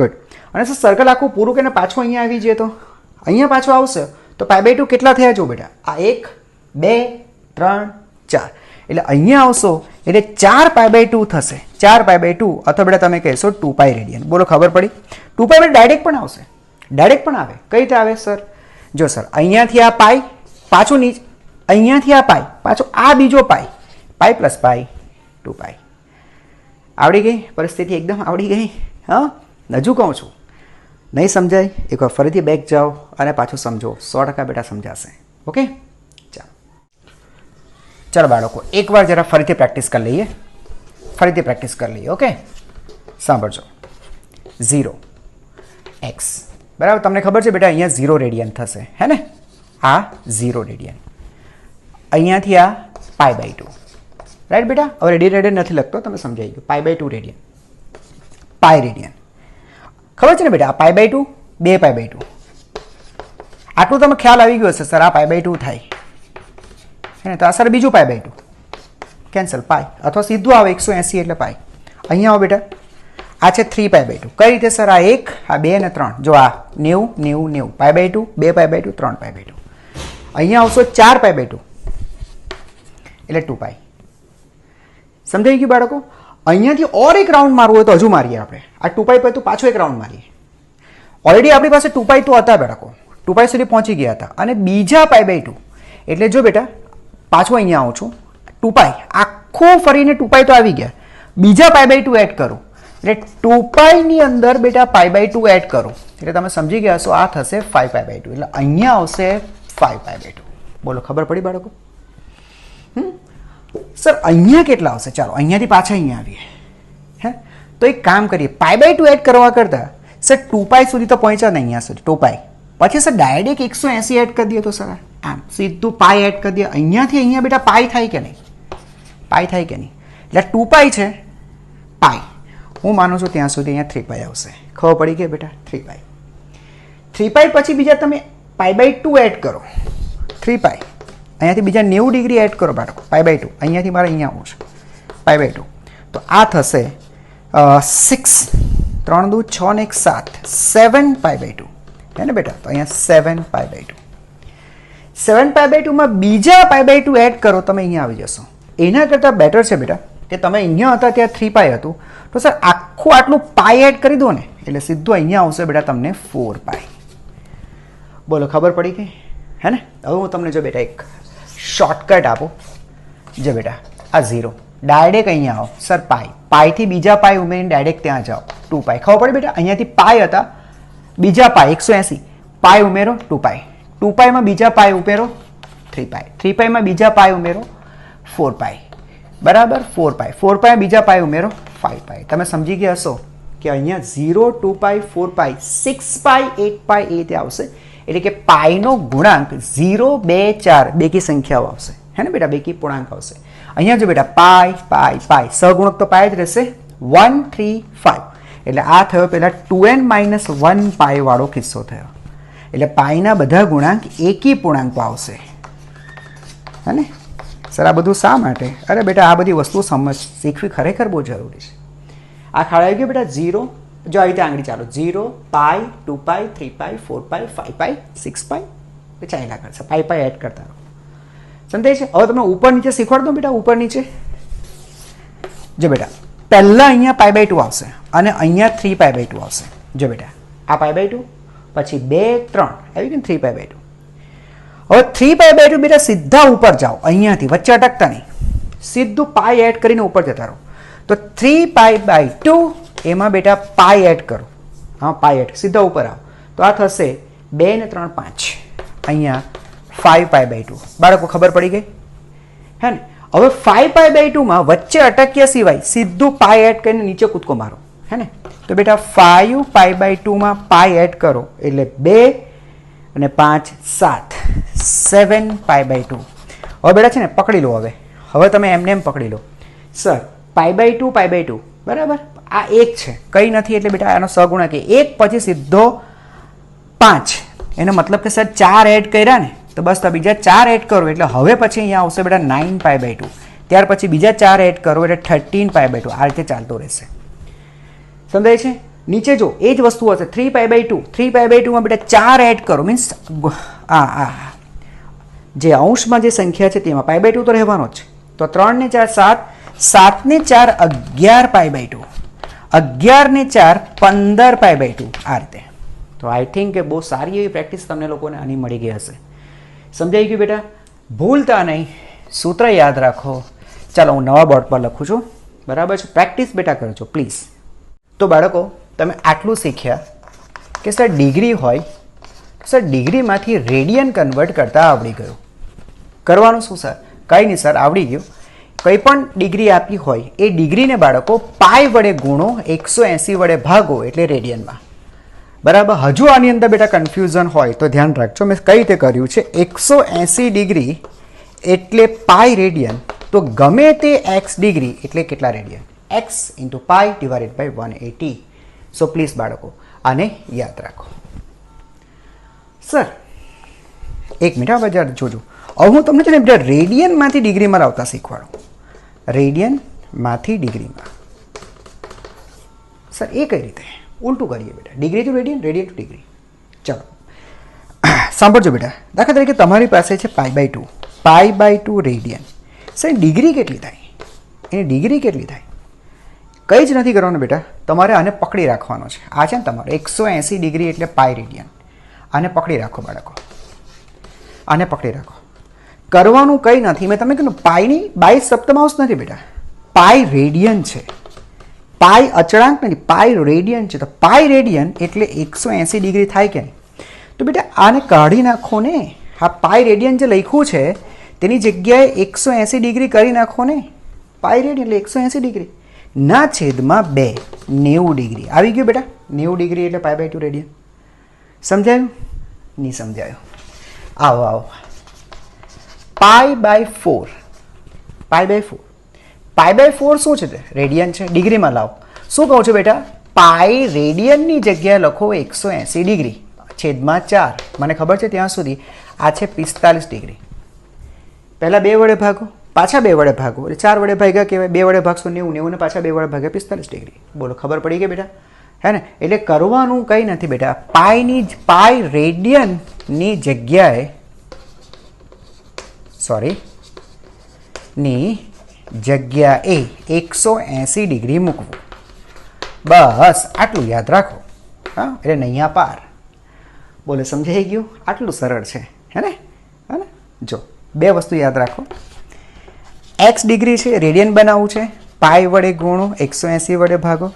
ગુડ. અને સર સર્કલ આખું પૂરું કરીને પાછું અહીંયા આવી જઈએ તો અહીંયા પાછું આવશે તો પાઈ બાય 2 કેટલા થયા જો બેટા? આ 1, 2, 3, 4. એટલે અહીંયા આવશો એટલે 4 પાઈ બાય 2 થશે. 4 પાઈ બાય 2 અથવા બેટા તમે કહેશો 2 પાઈ રેડિયન. બોલો ખબર પડી? 2 પાઈ બેટા ડાયરેક્ટ પણ આવશે, ડાયરેક્ટ પણ આવે. કઈ રીતે આવે સર? જો સર અહીંયાથી આ પાઈ પાછું નીચે, અહીંયાથી આ પાઈ પાછું આ બીજો પાઈ, પાઈ પ્લસ પાઈ 2 પાઈ. આવડી ગઈ પરિસ્થિતિ? એકદમ આવડી ગઈ. હા, હજુ કહું છું નહીં સમજાય એકવાર ફરીથી બેક જાઓ અને પાછું સમજો. 100% બેટા સમજાશે. ઓકે, ચાલો બાળકો એકવાર જરા ફરીથી પ્રેક્ટિસ કરી લઈએ, ફરીથી પ્રેક્ટિસ કરી લઈએ. ઓકે, સાંભળજો. 0 x બરાબર. તમને ખબર છે બેટા અહીંયા 0 રેડિયન થશે, હે ને? આ 0 રેડિયન, અહીંયાથી આ પાઈ બાય 2, રાઈટ બેટા? હવે રેડિયન નથી લખતો, તમે સમજાઈ ગયું. Pi by 2 radian, pi radian. ખબર છે ને બેટા? આ પાઈ બાય 2, 2 પાઈ બાય 2. આટલું તમે ખ્યાલ આવી ગયો હશે સર આ પાઈ બાય 2 થાય, હે ને? તો આ સર બીજું પાઈ બાય 2 કેન્સલ, પાઈ અથવા સીધું આવે 180 એટલે પાઈ. અહીંયા આવો બેટા, આ છે 3 પાઈ બાય 2. કઈ રીતે સર? આ 1, આ 2 અને 3. જો આ 90, 90, 90 pi by 2, 2 pi by 2, 3 pi by 2. અહીંયા આવશો 4 પાઈ બાય 2 એટલે 2 પાઈ. સમજાઈ ગયું બાળકો? અહીંયાથી ઓર એક રાઉન્ડ મારવું હોય તો હજુ મારીએ આપણે. આ 2 પાઈ પર પાછો એક રાઉન્ડ મારીએ. ઓલરેડી આપણી પાસે 2 પાઈ તો હતા બાળકો, 2 પાઈ સુધી પહોંચી ગયા હતા. અને બીજા પાઈ બાય 2 એટલે જો બેટા પાછું અહીંયા આવું છું, 2 પાઈ આખું ફરીને 2 પાઈ તો આવી ગયા, બીજા પાઈ બાય 2 એડ કરું એટલે 2 પાઈની અંદર બેટા પાઈ બાય 2 એડ કરું એટલે તમે સમજી ગયા છો આ થશે 5 પાઈ બાય 2. એટલે અહીંયા આવશે 5 પાઈ બાય 2. બોલો ખબર પડી બાળકો? સર અહીંયા કેટલા આવશે? ચાલો અહીંયાથી પાછા અહીંયા આવીએ. હે, તો એક કામ કરીએ, પાઈ બાય 2 એડ કરવા કરતા સર 2 પાઈ સુધી તો પહોંચ્યા ને અહીંયા સુધી 2 પાઈ, પછી સર ડાયરેક્ટ 180 એડ કરી દઈએ તો સર આમ સીધું પાઈ એડ કરી દઈએ. અહીંયાથી અહીંયા બેટા પાઈ થાય કે નહીં? પાઈ થાય કે નહીં? એટલે 2 પાઈ છે, પાઈ હું માનું છું ત્યાં સુધી અહીંયા 3 પાઈ આવશે. ખબર પડી ગઈ બેટા? 3 પાઈ. 3 પાઈ પછી બીજા તમે પાઈ બાય 2 એડ કરો, 3 પાઈ. અહીંયાથી બીજા 90 ડિગ્રી એડ કરો બાળકો, પાઈ બાય 2. અહીંયાથી મારે અહીંયા આવું છે પાઈ બાય 2. તો આ થશે 6, 3 દુ 6 ને 1 7, 7 પાઈ બાય 2, હે ને બેટા? તો અહીંયા 7 પાઈ બાય 2. 7 પાઈ બાય 2 માં બીજા પાઈ બાય 2 એડ કરો, તમે અહીંયા આવી જશો. એના કરતાં બેટર છે બેટા કે તમે અહીંયા હતા ત્યાં 3 પાઈ હતું તો સર આખું આટલું પાઈ એડ કરી દો ને એટલે સીધું અહીંયા આવશે બેટા તમને 4 પાઈ. બોલો ખબર પડી ગઈ, હે ને? હવે હું તમને જો બેટા એક શોર્ટકટ આપું. જો બેટા આ 0 ડાયરેક્ટ અહીંયા આવો સર, પાઈ, પાઈથી બીજા પાઈ ઉમેરીને ડાયરેક્ટ ત્યાં જાઓ 2 પાઈ. ખબર પડી બેટા? અહીંયાથી પાઈ હતા, બીજા પાઈ 180, પાઈ ઉમેરો 2 પાઈ, 2 પાઈમાં બીજા પાઈ ઉમેરો 3 પાઈ, 3 પાઈમાં બીજા પાઈ ઉમેરો 4 પાઈ, બરાબર? 4 પાઈ, 4 પાઈ બીજા પાઈ ઉમેરો 5 પાઈ. તમે સમજી ગયા હશો કે અહીંયા 0, 2 પાઈ, 4 પાઈ, 6 પાઈ, 8 પાઈ એ રીતે આવશે. એટલે કે પાઈનો ગુણાંક 0, 2, 4 બેકી સંખ્યાઓ આવશે, હે ને બેટા? બેકી પૂર્ણાંક આવશે. અહીંયા જો બેટા પાઈ, પાઈ, પાઈ, સહગુણક તો પાઈ જ રહેશે. 1, 3, 5 એટલે આ થયો પેલા 2n - 1 પાઈ વાળો કિસ્સો થયો. એટલે પાઈના બધા ગુણાંક એકી પૂર્ણાંકો આવશે, હે ને? સર આ બધું શા માટે? અરે બેટા આ બધી વસ્તુ શીખવી ખરેખર બહુ જરૂરી છે. આ ખ્યાલ આવી ગયો બેટા? 0 જો આવી રીતે આંગળી ચાલો, 0 પાઈ, 2 પાઈ, 3 પાઈ, 4 પાઈ, 5 પાઈ, 6 પાઈ, એ ચાલ્યા કરશે. પાઈ પાઈ એડ કરતા રહો. સમજાય છે? હવે તમને ઉપર નીચે શીખવાડ દો બેટા. ઉપર નીચે જો બેટા પહેલા અહીંયા પાઈ બાય 2 આવશે અને અહીંયા 3 પાઈ બાય 2 આવશે. જો બેટા આ પાઈ બાય 2 પછી 2, 3 આવી ગયું 3 પાઈ બાય 2. હવે 3 પાઈ બાય 2 બેટા સીધા ઉપર જાઓ, અહીંયાથી વચ્ચે અટકતા નહીં, સીધું પાઈ એડ કરીને ઉપર જતા રહો. તો 3 પાઈ બાય 2 એમાં બેટા પાઈ એડ કરો. હા, પાઈ એડ સીધા ઉપર આવો તો આ થશે 2 ને 3 5, અહીંયા 5 પાઈ બાય 2. બાળકો ખબર પડી ગઈ, હે ને? હવે 5 પાઈ બાય 2 માં વચ્ચે અટક્યા સિવાય સીધું પાઈ એડ કરીને નીચે કૂદકો મારો, હે ને? તો બેટા 5 પાઈ બાય 2 માં પાઈ એડ કરો એટલે 2 અને 5 7, 7 પાઈ બાય 2. હવે બેટા છે ને પકડી લો. હવે તમે એમને એમ પકડી લો સર. પાઈ બાય 2 પાઈ બાય 2 બરાબર, આ 1 છે, કંઈ નથી એટલે બેટા આનો સહગુણક 1 પછી સીધો 5, એનો મતલબ કે સર 4 એડ કર્યા ને, તો બસ તો બીજા 4 એડ કરો એટલે હવે પછી અહીંયા આવશે બેટા 9π/2, ત્યાર પછી બીજા 4 એડ કરો એટલે 13π/2, આ રીતે ચાલતો રહેશે. સમજાય છે? નીચે જો એ જ વસ્તુ હશે 3π/2, 3π/2માં બેટા 4 એડ કરો, મીન્સ જે અંશમાં જે સંખ્યા છે તેમાં π/2 તો રહેવાનો જ. તો 3 ને 4 7, 7 ને 4 11π/2, 11 ને 4 15π/2, આ રીતે. તો આઈ થિંક કે બહુ સારી એવી પ્રેક્ટિસ તમને લોકોને આની મળી ગઈ હશે. સમજાઈ ગયું બેટા? ભૂલતા નહીં, સૂત્ર યાદ રાખો. ચાલો હું નવા બોર્ડ પર લખું છું, બરાબર છે? પ્રેક્ટિસ બેટા કરજો પ્લીઝ. તો બાળકો તમે આટલું શીખ્યા કે સર ડિગ્રી હોય, સર ડિગ્રીમાંથી રેડિયન કન્વર્ટ કરતાં આવડી ગયું. કરવાનું શું સર? કંઈ નહીં સર, આવડી ગયું. કંઈ પણ ડિગ્રી આપી હોય એ ડિગ્રીને બાળકો પાઈ વડે ગુણો, 180 વડે ભાગો એટલે રેડિયનમાં. બરાબર? હજુ આની અંદર બેટા કન્ફ્યુઝન હોય તો ધ્યાન રાખજો, મેં કઈ રીતે કર્યું છે. 180 ડિગ્રી એટલે પાઈ રેડિયન, તો ગમે તે x ડિગ્રી એટલે કેટલા radian? x × pi divided by 180. So please બાળકો આને યાદ રાખો. સર એક મિનિટ બજાર જોજો. હવે હું તમને છે ને બેટા રેડિયનમાંથી ડિગ્રીમાં લાવતા શીખવાડું. રેડિયનમાંથી ડિગ્રીમાં. સર એ કઈ રીતે? ઉલટું કરીએ બેટા, degree to radian, radian to degree. ચલો સાંભળજો બેટા. દાખલા તરીકે તમારી પાસે છે π/2, π/2 રેડિયન. સર ડિગ્રી કેટલી થાય? એની ડિગ્રી કેટલી થાય? કંઈ જ નથી કરવાનું બેટા, તમારે આને પકડી રાખવાનો છે. આ છે ને તમારો 180 ડિગ્રી એટલે પાઈ રેડિયન. આને પકડી રાખો બાળકો, આને પકડી રાખો. કરવાનું કંઈ નથી, મેં તમને કીધું પાઈની બાય સપ્તમાંશ નથી બેટા, પાઈ રેડિયન છે. પાઈ અચળાંક નથી, પાઈ રેડિયન છે. તો પાઈ રેડિયન એટલે 180 ડિગ્રી થાય કે નહીં? તો બેટા આને કાઢી નાખો ને. આ પાઈ રેડિયન જે લખ્યું છે તેની જગ્યાએ 180 ડિગ્રી કરી નાખો ને. પાઈ રેડિયન એટલે 180 ડિગ્રી ના છેદમાં 2, 90 ડિગ્રી. આવી ગયું બેટા? 90 ડિગ્રી એટલે π/2 રેડિયન. સમજાયું? નહીં સમજાયું? આવો આવો. π/4, π/4, π/4 શું છે? રેડિયન છે. ડિગ્રીમાં લાવો. શું કહું છું બેટા? પાઈ રેડિયનની જગ્યાએ લખો 180 ડિગ્રી છેદમાં 4. મને ખબર છે ત્યાં સુધી આ છે 45 ડિગ્રી. પહેલાં 2 વડે ભાગો, પાછા 2 વડે ભાગો એટલે 4 વડે ભાગ્યા કહેવાય. 2 વડે ભાગશો 90, 90 ને પાછા 2 વડે ભાગ્યા 45 ડિગ્રી. બોલો ખબર પડી ગઈ બેટા? હે ને? એટલે કરવાનું કંઈ નથી બેટા, પાઈ રેડિયનની જગ્યાએ ની જગ્યાએ 180 ડિગ્રી મૂકવું. બસ આટલું યાદ રાખો. હા, એટલે નૈયા પાર. બોલે સમજાઈ ગયું? આટલું સરળ છે, હે ને? જો 2 વસ્તુ યાદ રાખો. x ડિગ્રી છે, રેડિયન બનાવવું છે, પાઈ વડે ગુણો, 180 વડે ભાગો.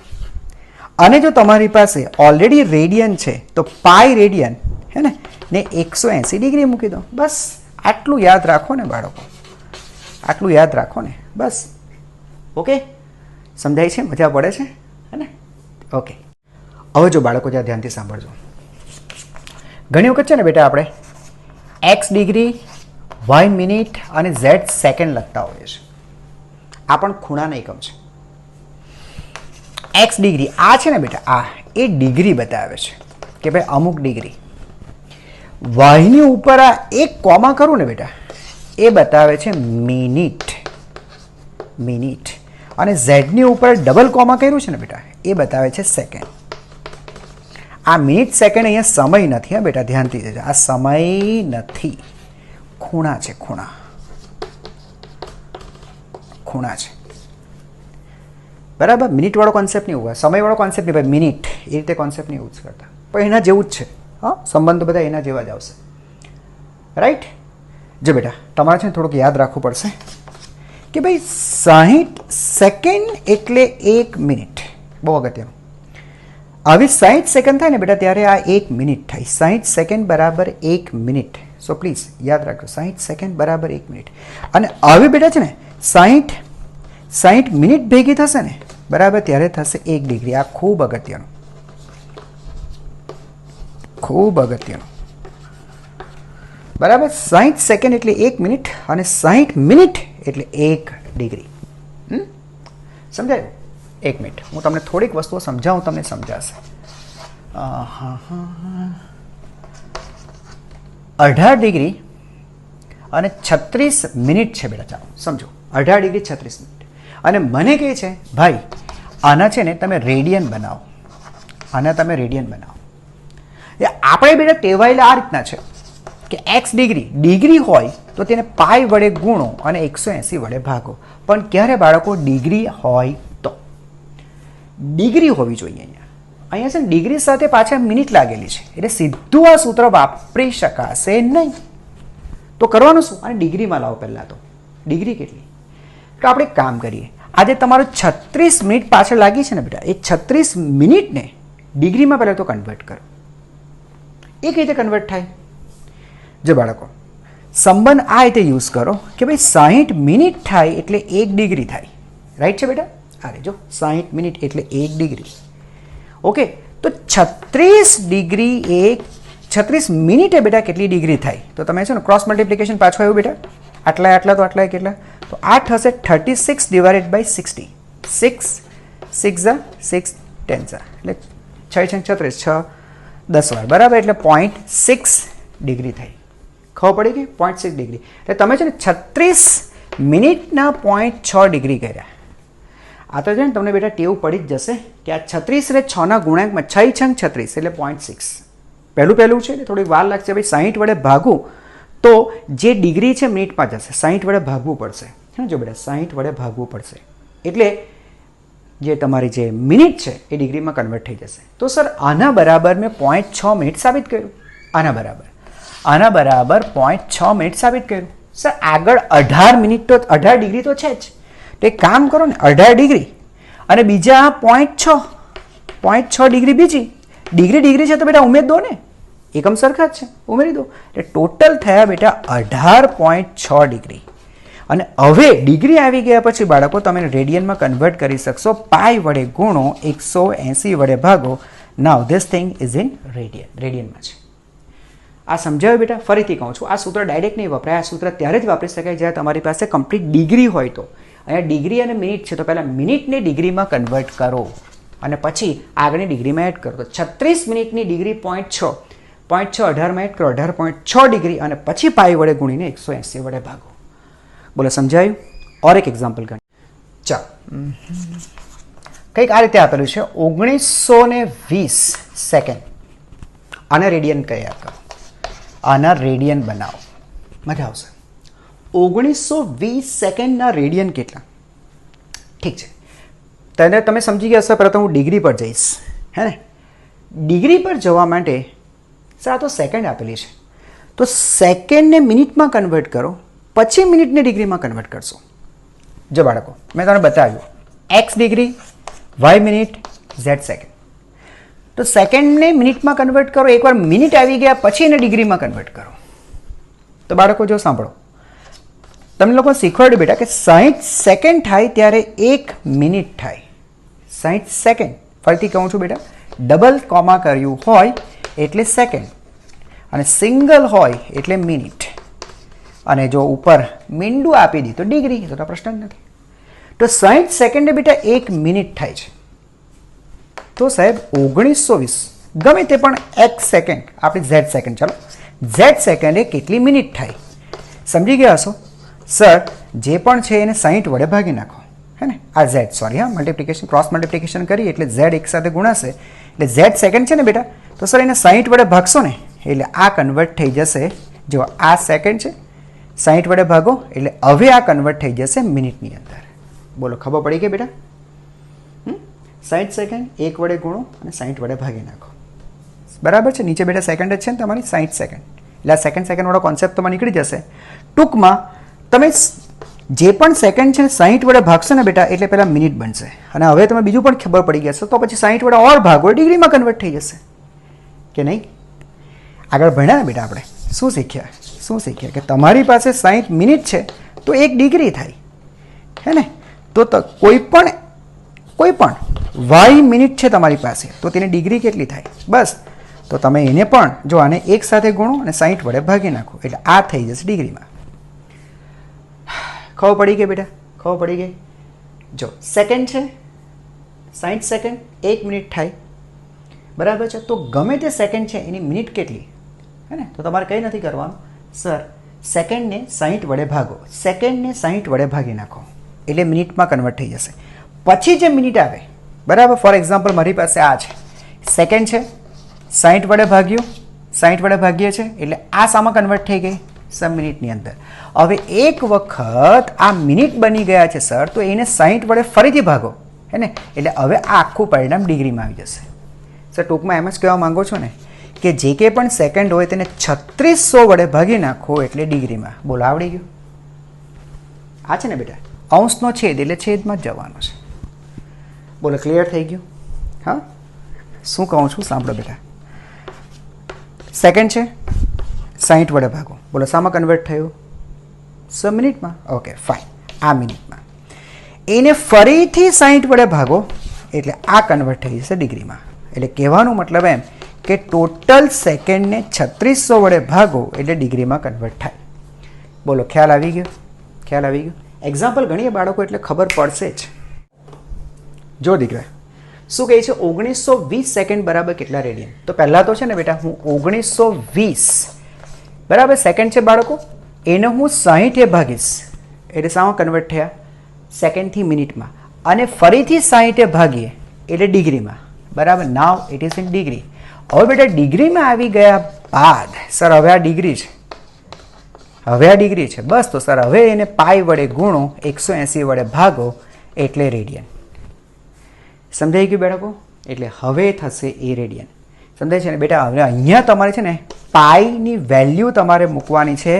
અને જો તમારી પાસે ઓલરેડી રેડિયન છે તો પાઈ રેડિયન, હે ને, 180 ડિગ્રી મૂકી દો. બસ આટલું યાદ રાખો ને બાળકો, આટલું યાદ રાખો ને બસ. ઓકે, સમજાય છે? મજા પડે છે, હે ને? ઓકે. હવે જો બાળકો જ્યાં ધ્યાનથી સાંભળજો. ઘણી વખત છે ને બેટા આપણે x ડિગ્રી, y મિનિટ અને z સેકન્ડ લખતા હોઈએ છીએ. આ પણ ખૂણાના એકમ છે. x ડિગ્રી આ છે ને બેટા, આ એ ડિગ્રી બતાવે છે કે ભાઈ અમુક ડિગ્રી. y ની ઉપર આ એક કોમા કરું ને બેટા, એ બતાવે છે મિનિટ, મિનિટ. અને z ની ઉપર ડબલ કોમા કર્યું છે ને બેટા, એ બતાવે છે સેકન્ડ. આ મિનિટ સેકન્ડ અહીંયા સમય નથી. હા બેટા, ધ્યાનથી જજો, આ સમય નથી, ખૂણા છે, ખૂણા, ખૂણા છે. બરાબર? મિનિટ વાળો કોન્સેપ્ટ નહીં હોય, સમય વાળો કોન્સેપ્ટ નહીં ભાઈ, મિનિટ એ રીતે કોન્સેપ્ટ નહીં યુઝ કરતા, પણ એના જેવું જ છે. હા, સંબંધ બધા એના જેવા જ આવશે. રાઈટ? જો બેટા તમારે છે ને થોડુંક યાદ રાખવું પડશે કે ભાઈ 60 સેકન્ડ એટલે 1 મિનિટ. બહુ અગત્યનું. આવી 60 સેકન્ડ થાય ને બેટા ત્યારે આ 1 મિનિટ થાય. 60 સેકન્ડ બરાબર 1 મિનિટ. સો પ્લીઝ યાદ રાખજો, 60 સેકન્ડ બરાબર 1 મિનિટ. અને આવી બેટા છે ને 60 મિનિટ ભેગી થશે ને બરાબર, ત્યારે થશે 1 ડિગ્રી. આ ખૂબ અગત્યનું, ખૂબ અગત્યનું. બરાબર? 60 સેકન્ડ એટલે 1 મિનિટ અને 60 મિનિટ એટલે 1 ડિગ્રી. સમજાયું? એક મિનિટ, હું તમને થોડીક વસ્તુઓ સમજાવું, તમને સમજાશે. 18 ડિગ્રી અને 36 મિનિટ છે બેટા. ચાલો સમજો, 18 ડિગ્રી 36 મિનિટ. અને મને કહે છે ભાઈ આના છે ને તમે રેડિયન બનાવો, આના તમે રેડિયન બનાવો. આપણે બેટા ટેવાયેલા આ રીતના છે કે એક્સ ડિગ્રી હોય તો તેને પાઈ વડે ગુણો અને 180 વડે ભાગો. પણ ક્યારે બાળકો ડિગ્રી હોય તો ડિગ્રી હોવી જોઈએ. અહીંયા છે ને ડિગ્રી સાથે પાછળ મિનિટ લાગેલી છે, એટલે સીધું આ સૂત્ર વાપરી શકાશે નહીં. તો કરવાનું શું? અને ડિગ્રીમાં લાવો પહેલાં. તો ડિગ્રી કેટલી? તો આપણે એક કામ કરીએ, આજે તમારો 36 મિનિટ પાછળ લાગી છે ને બેટા, એ 36 મિનિટને ડિગ્રીમાં પહેલાં તો કન્વર્ટ કરો. એ કઈ રીતે કન્વર્ટ થાય? જો બાળકો, સંબંધ આ રીતે યુઝ કરો કે ભાઈ 60 મિનિટ થાય એટલે 1 ડિગ્રી થાય. રાઈટ છે બેટા? અરે જો 60 મિનિટ એટલે 1 ડિગ્રી. ઓકે, તો 36 ડિગ્રી 36 મિનિટે બેટા કેટલી ડિગ્રી થાય? તો તમે છે ને ક્રોસ મલ્ટિપ્લિકેશન પાછું આવ્યું બેટા, આટલા તો આટલા કેટલા? તો આ થશે 36 ડિવાઇડેડ બાય 60. 6 6 6 10 એટલે 6 36 6 10 વાર બરાબર, એટલે 0.6 ડિગ્રી થઈ. ખબર પડી ગઈ? 0.6 ડિગ્રી. એટલે તમે છે ને 36 મિનિટના 0.6 ડિગ્રી કર્યા. આ તો છે ને તમને બેટા ટેવ પડી જ જશે કે આ 36 એટલે 6ના ગુણાંકમાં 6 6 36 એટલે 0.6. પહેલું છે એટલે થોડી વાર લાગશે. ભાઈ 60 વડે ભાગવું તો જે ડિગ્રી છે મિનિટમાં જશે, 60 વડે ભાગવું પડશે. હા જો બેટા 60 વડે ભાગવું પડશે એટલે જે તમારી જે મિનિટ છે એ ડિગ્રીમાં કન્વર્ટ થઈ જશે. તો સર આના બરાબર મેં 0.6 મિનિટ સાબિત કર્યું. આના બરાબર 0.6 મિનિટ સાબિત કર્યું. સર આગળ 18 મિનિટ તો 18 ડિગ્રી તો છે જ. તો એક કામ કરો ને, 18 ડિગ્રી અને બીજા 0.6 ડિગ્રી બીજી ડિગ્રી છે તો બેટા ઉમેરી દો ને, એકમ સરખા જ છે, ઉમેરી દો. એટલે ટોટલ થયા બેટા 18.6 ડિગ્રી. અને હવે ડિગ્રી આવી ગયા પછી બાળકો તમે રેડિયનમાં કન્વર્ટ કરી શકશો. પાઈ વડે ગુણો, 180 વડે ભાગો. નાઉ ધીસ થિંગ ઇઝ ઇન રેડિયનમાં છે. આ સમજાવ્યું બેટા? ફરીથી કહું છું, આ સૂત્ર ડાયરેક્ટ નહીં વપરાય. આ સૂત્ર ત્યારે જ વાપરી શકાય જ્યારે તમારી પાસે કમ્પ્લીટ ડિગ્રી હોય. તો અહીંયા ડિગ્રી અને મિનિટ છે તો પહેલાં મિનિટને ડિગ્રીમાં કન્વર્ટ કરો અને પછી આગળની ડિગ્રીમાં એડ કરો. તો 36 મિનિટની ડિગ્રી 0.6 18માં એડ કરો, 18.6 ડિગ્રી અને પછી પાઈ વડે ગુણીને 180 વડે ભાગો. બોલો સમજાયું? ઓર એક એક્ઝામ્પલ ગણ. ચાલો, કંઈક આ રીતે આપેલું છે 1920 સેકન્ડ. આના રેડિયન તૈયાર કરો, આના રેડિયન બનાવો, મજા આવશે. 1920 સેકન્ડના રેડિયન કેટલા? ઠીક છે, તેને તમે સમજી ગયા હશો. પહેલાં તો હું ડિગ્રી પર જઈશ, હે ને? ડિગ્રી પર જવા માટે સર આ તો સેકન્ડ આપેલી છે, તો સેકન્ડને મિનિટમાં કન્વર્ટ કરો, પછી મિનિટને ડિગ્રીમાં કન્વર્ટ કરશો. જો બાળકો, મેં તમને બતાવ્યું x degree, y minute, z second. તો સેકન્ડને મિનિટમાં કન્વર્ટ કરો, એકવાર મિનિટ આવી ગયા પછી એને ડિગ્રીમાં કન્વર્ટ કરો. તો બાળકો જો સાંભળો, તમને લોકો શીખવાડ્યું બેટા કે 60 સેકન્ડ થાય ત્યારે 1 મિનિટ થાય. 60 સેકન્ડ, ફરીથી કહું છું બેટા, ડબલ કોમા કર્યું હોય એટલે સેકન્ડ અને સિંગલ હોય એટલે મિનિટ, અને જો ઉપર મીંડું આપી દી તો ડિગ્રી. તો પ્રશ્ન જ નથી. તો 60 સેકન્ડે બેટા 1 મિનિટ થાય છે. તો સાહેબ 1920 ગમે તે પણ એક્સ સેકન્ડ, આપણે ઝેડ સેકન્ડ, ચાલો ઝેડ સેકન્ડે કેટલી મિનિટ થાય? સમજી ગયા હશો? સર જે પણ છે એને 60 વડે ભાગી નાખો, હે ને? આ ઝેડ, સોરી હા, મલ્ટિપ્લિકેશન ક્રોસ મલ્ટિપ્લિકેશન કરી એટલે ઝેડ એક સાથે ગુણાશે એટલે ઝેડ સેકન્ડ છે ને બેટા, તો સર એને 60 વડે ભાગશો ને એટલે આ કન્વર્ટ થઈ જશે. જો આ સેકન્ડ છે, 60 વડે ભાગો એટલે હવે આ કન્વર્ટ થઈ જશે મિનિટની અંદર. બોલો ખબર પડી ગઈ બેટા? 60 સેકન્ડ 1 વડે ગુણો અને 60 વડે ભાગી નાખો, બરાબર છે? નીચે બેટા સેકન્ડ જ છે ને તમારી 60 સેકન્ડ, એટલે આ સેકન્ડ વાળો કોન્સેપ્ટ તમારે નીકળી જશે. ટૂંકમાં તમે જે પણ સેકન્ડ છે 60 વડે ભાગશો ને બેટા એટલે પહેલાં મિનિટ બનશે. અને હવે તમે બીજું પણ ખબર પડી ગયા છે, તો પછી 60 વડે ઓર ભાગો, ડિગ્રીમાં કન્વર્ટ થઈ જશે કે નહીં? આગળ ભણ્યા ને બેટા આપણે શું શીખ્યા કે તમારી પાસે 60 મિનિટ છે તો 1 ડિગ્રી થાય, હે ને? તો કોઈ પણ વાય મિનિટ છે તમારી પાસે તો તેની ડિગ્રી કેટલી થાય? બસ, તો તમે એને પણ જો આને એક સાથે ગુણો અને 60 વડે ભાગી નાખો એટલે આ થઈ જશે ડિગ્રીમાં. ખબર પડી ગઈ બેટા? ખબર પડી ગઈ? જો સેકન્ડ છે, 60 સેકન્ડ 1 મિનિટ થાય, બરાબર છે. તો ગમે તે સેકન્ડ છે એની મિનિટ કેટલી, હે ને? તો તમારે કંઈ નથી કરવાનું સર, સેકન્ડને 60 વડે ભાગો, સેકન્ડને 60 વડે ભાગી નાખો એટલે મિનિટમાં કન્વર્ટ થઈ જશે. પછી જે મિનિટ આવે, બરાબર, ફોર એક્ઝામ્પલ મારી પાસે આ છે સેકન્ડ છે, 60 વડે ભાગ્યું, 60 વડે ભાગીએ છે એટલે આ સામાં કન્વર્ટ થઈ ગઈ સબ મિનિટની અંદર. હવે એક વખત આ મિનિટ બની ગયા છે સર, તો એને 60 વડે ફરીથી ભાગો, હે ને? એટલે હવે આ આખું પરિણામ ડિગ્રીમાં આવી જશે. સર ટૂંકમાં એમ જ કહેવા માંગો છો ને કે જે કંઈ પણ સેકન્ડ હોય તેને 3600 વડે ભાગી નાખો એટલે ડિગ્રીમાં. બોલો, આવડી ગયું? આ છે ને બેટા અંશનો છેદ એટલે છેદમાં જ જવાનો છે. બોલો, ક્લિયર થઈ ગયું? હા, શું કહું છું સાંભળો બેટા. સેકન્ડ છે 60 વડે ભાગો, બોલો શામાં કન્વર્ટ થયું? સબ મિનિટમાં. ઓકે ફાઇન, આ મિનિટમાં. એને ફરીથી 60 વડે ભાગો એટલે આ કન્વર્ટ થઈ જશે ડિગ્રીમાં. એટલે કહેવાનો મતલબ એમ કે ટોટલ સેકન્ડને 3600 વડે ભાગો એટલે ડિગ્રીમાં કન્વર્ટ થાય. બોલો, ખ્યાલ આવી ગયો? ખ્યાલ આવી ગયો? એક્ઝામ્પલ ગણીએ બાળકો એટલે ખબર પડશે જ. જો દીકરા શું કહે છે, 1920 સેકન્ડ બરાબર કેટલા રેડિયન? તો પહેલાં તો છે ને બેટા હું 1920 બરાબર સેકન્ડ છે બાળકો, એને હું 60 એ ભાગીશ એટલે શામાં કન્વર્ટ થયા? સેકન્ડથી મિનિટમાં. અને ફરીથી 60 એ ભાગીએ એટલે ડિગ્રીમાં, બરાબર. Now it is in degree. હવે બેટા ડિગ્રીમાં આવી ગયા બાદ સર હવે આ ડિગ્રી છે, હવે આ ડિગ્રી છે, બસ. તો સર હવે એને પાઈ વડે ગુણો, 180 વડે ભાગો એટલે રેડિયન. સમજાઈ ગયું બાળકો? એટલે હવે થશે એ રેડિયન. સમજાય છે ને બેટા? હવે અહીંયા તમારે છે ને પાઈની વેલ્યુ તમારે મૂકવાની છે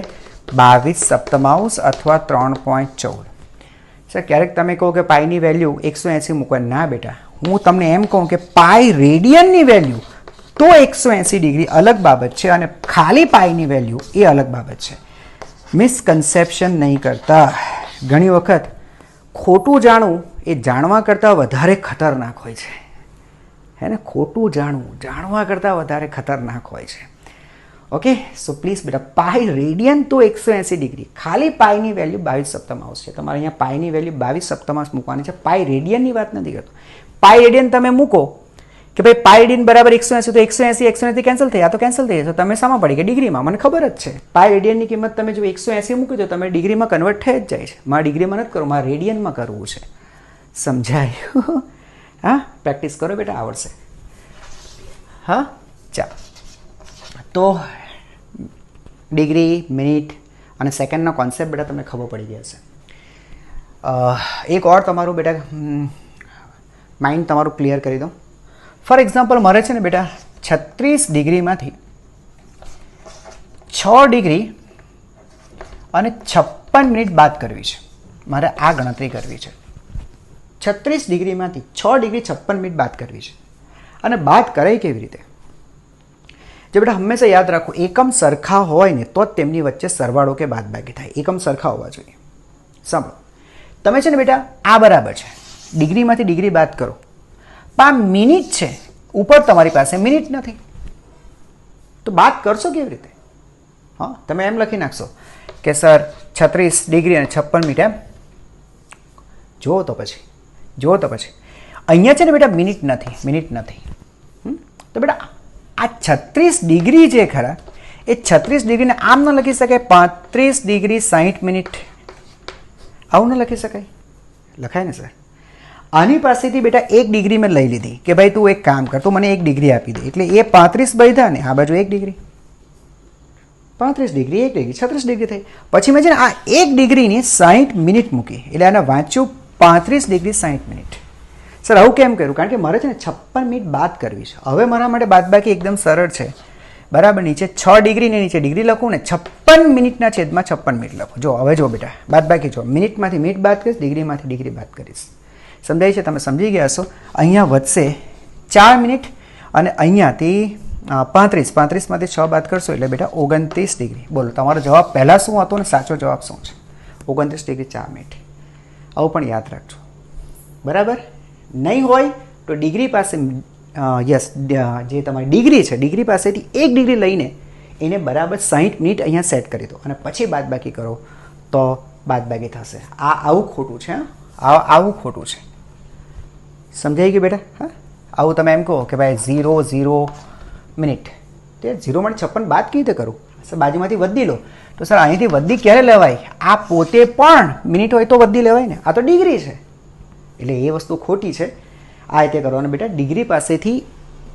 22/7 અથવા 3.14. સર ક્યારેક તમે કહો કે પાઈની વેલ્યુ 180 મૂકવાની. ના બેટા, હું તમને એમ કહું કે પાઈ રેડિયનની વેલ્યુ તો 180 ડિગ્રી અલગ બાબત છે અને ખાલી પાઈની વેલ્યુ એ અલગ બાબત છે. મિસકન્સેપ્શન નહીં કરતા. ઘણી વખત ખોટું જાણવું એ જાણવા કરતાં વધારે ખતરનાક હોય છે, હે ને? ખોટું જાણવું જાણવા કરતાં વધારે ખતરનાક હોય છે. ઓકે, સો પ્લીઝ બેટા, પાઈ રેડિયન તો 180 ડિગ્રી, ખાલી પાઈની વેલ્યુ 22/7 છે. તમારે અહીંયા પાઈની વેલ્યુ 22/7 મૂકવાની છે. પાઈ રેડિયનની વાત નથી કરતો. પાઈ રેડિયન તમે મૂકો કે ભાઈ પાઈ રેડિયન બરાબર 180, તો 180 કેન્સલ થઈ, આ તો કેન્સલ થઈ જશે. તમે શામાં પડી ગયા? ડિગ્રીમાં. મને ખબર જ છે પાઈ રેડિયનની કિંમત તમે જો 180 મૂકી દો તમે ડિગ્રીમાં કન્વર્ટ થઈ જ જાય છે. મારે ડિગ્રીમાં નથી કરવું, મારે રેડિયનમાં કરવું છે. સમજાયું? હા, પ્રેક્ટિસ કરો બેટા, આવડશે. હા, ચાલો. તો ડિગ્રી, મિનિટ અને સેકન્ડનો કોન્સેપ્ટ બેટા તમને ખબર પડી ગયા છે. એક ઓર તમારું બેટા માઇન્ડ તમારું ક્લિયર કરી દો. ફોર એક્ઝામ્પલ મારે છે ને બેટા 36 ડિગ્રીમાંથી 6 ડિગ્રી અને 56 મિનિટ બાદ કરવી છે. મારે આ ગણતરી કરવી છે. 36 ડિગ્રીમાંથી 6 ડિગ્રી 56 મિનિટ બાદ કરવી છે. અને બાદ કરાય કેવી રીતે? જે બેટા હંમેશા યાદ રાખો, એકમ સરખા હોય ને તો જ તેમની વચ્ચે સરવાળો કે બાદબાકી થાય. એકમ સરખા હોવા જોઈએ. સાંભળો, તમે છે ને બેટા આ બરાબર છે, ડિગ્રીમાંથી ડિગ્રી બાદ કરો, પણ આ મિનિટ છે, ઉપર તમારી પાસે મિનિટ નથી, તો બાદ કરશો કેવી રીતે? હા, તમે એમ લખી નાખશો કે સર 36 ડિગ્રી અને 56 મિનિટ, એમ જુઓ તો પછી અહીંયા છે ને બેટા મિનિટ નથી. તો બેટા આ 36 ડિગ્રી જે ખરા એ 36 ડિગ્રીને આમ ન લખી શકાય 35 ડિગ્રી 60 મિનિટ, આવું ન લખી શકાય? લખાય ને સર. આની પાસેથી બેટા 1 ડિગ્રી મેં લઈ લીધી કે ભાઈ તું એક કામ કર, તું મને 1 ડિગ્રી આપી દે, એટલે એ 35 બાંધ્યા ને આ બાજુ 1 ડિગ્રી, 35 ડિગ્રી 1 ડિગ્રી 36 ડિગ્રી થઈ. પછી મેં છે ને આ 1 ડિગ્રીની 60 મિનિટ મૂકી એટલે આને વાંચ્યું 35 ડિગ્રી 60 મિનિટ. સર આવું કેમ કર્યું? કારણ કે મારે છે ને 56 મિનિટ બાદ કરવી છે. હવે મારા માટે બાદબાકી એકદમ સરળ છે, બરાબર. નીચે 6 ડિગ્રી ને નીચે ડિગ્રી લખું ને 56 મિનિટના છેદમાં 56 મિનિટ લખું. જો હવે જો બેટા બાદબાકી જો, મિનિટમાંથી મિનિટ બાદ કરીશ, ડિગ્રીમાંથી ડિગ્રી બાદ કરીશ. સમજાય છે? તમે સમજી ગયા હશો. અહીંયા વધશે 4 મિનિટ અને અહીંયાથી 35માંથી 6 બાદ કરશો એટલે બેટા 29 ડિગ્રી. બોલો તમારો જવાબ પહેલાં શું હતો ને સાચો જવાબ શું છે? 29 ડિગ્રી 4 મિનિટ. આવું પણ યાદ રાખજો, બરાબર. નહીં હોય તો ડિગ્રી પાસે યસ જે તમારી ડિગ્રી છે, ડિગ્રી પાસેથી 1 ડિગ્રી લઈને એને બરાબર 60 મિનિટ અહીંયા સેટ કરી દો અને પછી બાદબાકી કરો તો બાદબાકી થશે. આવું ખોટું છે, આવું ખોટું છે. સમજાઈ ગયું બેટા? હા, આવું તમે એમ કહો કે ભાઈ 0 0 મિનિટ, તે 0 માંથી 56 બાદ કેવી રીતે કરું? સર બાજુમાંથી વધી લો. તો સર અહીંથી વધી ક્યારે લેવાય? આ પોતે પણ મિનિટ હોય તો વધી લેવાય ને, આ તો ડિગ્રી છે, એટલે એ વસ્તુ ખોટી છે. આ રીતે કરવાનું બેટા. ડિગ્રી પાસેથી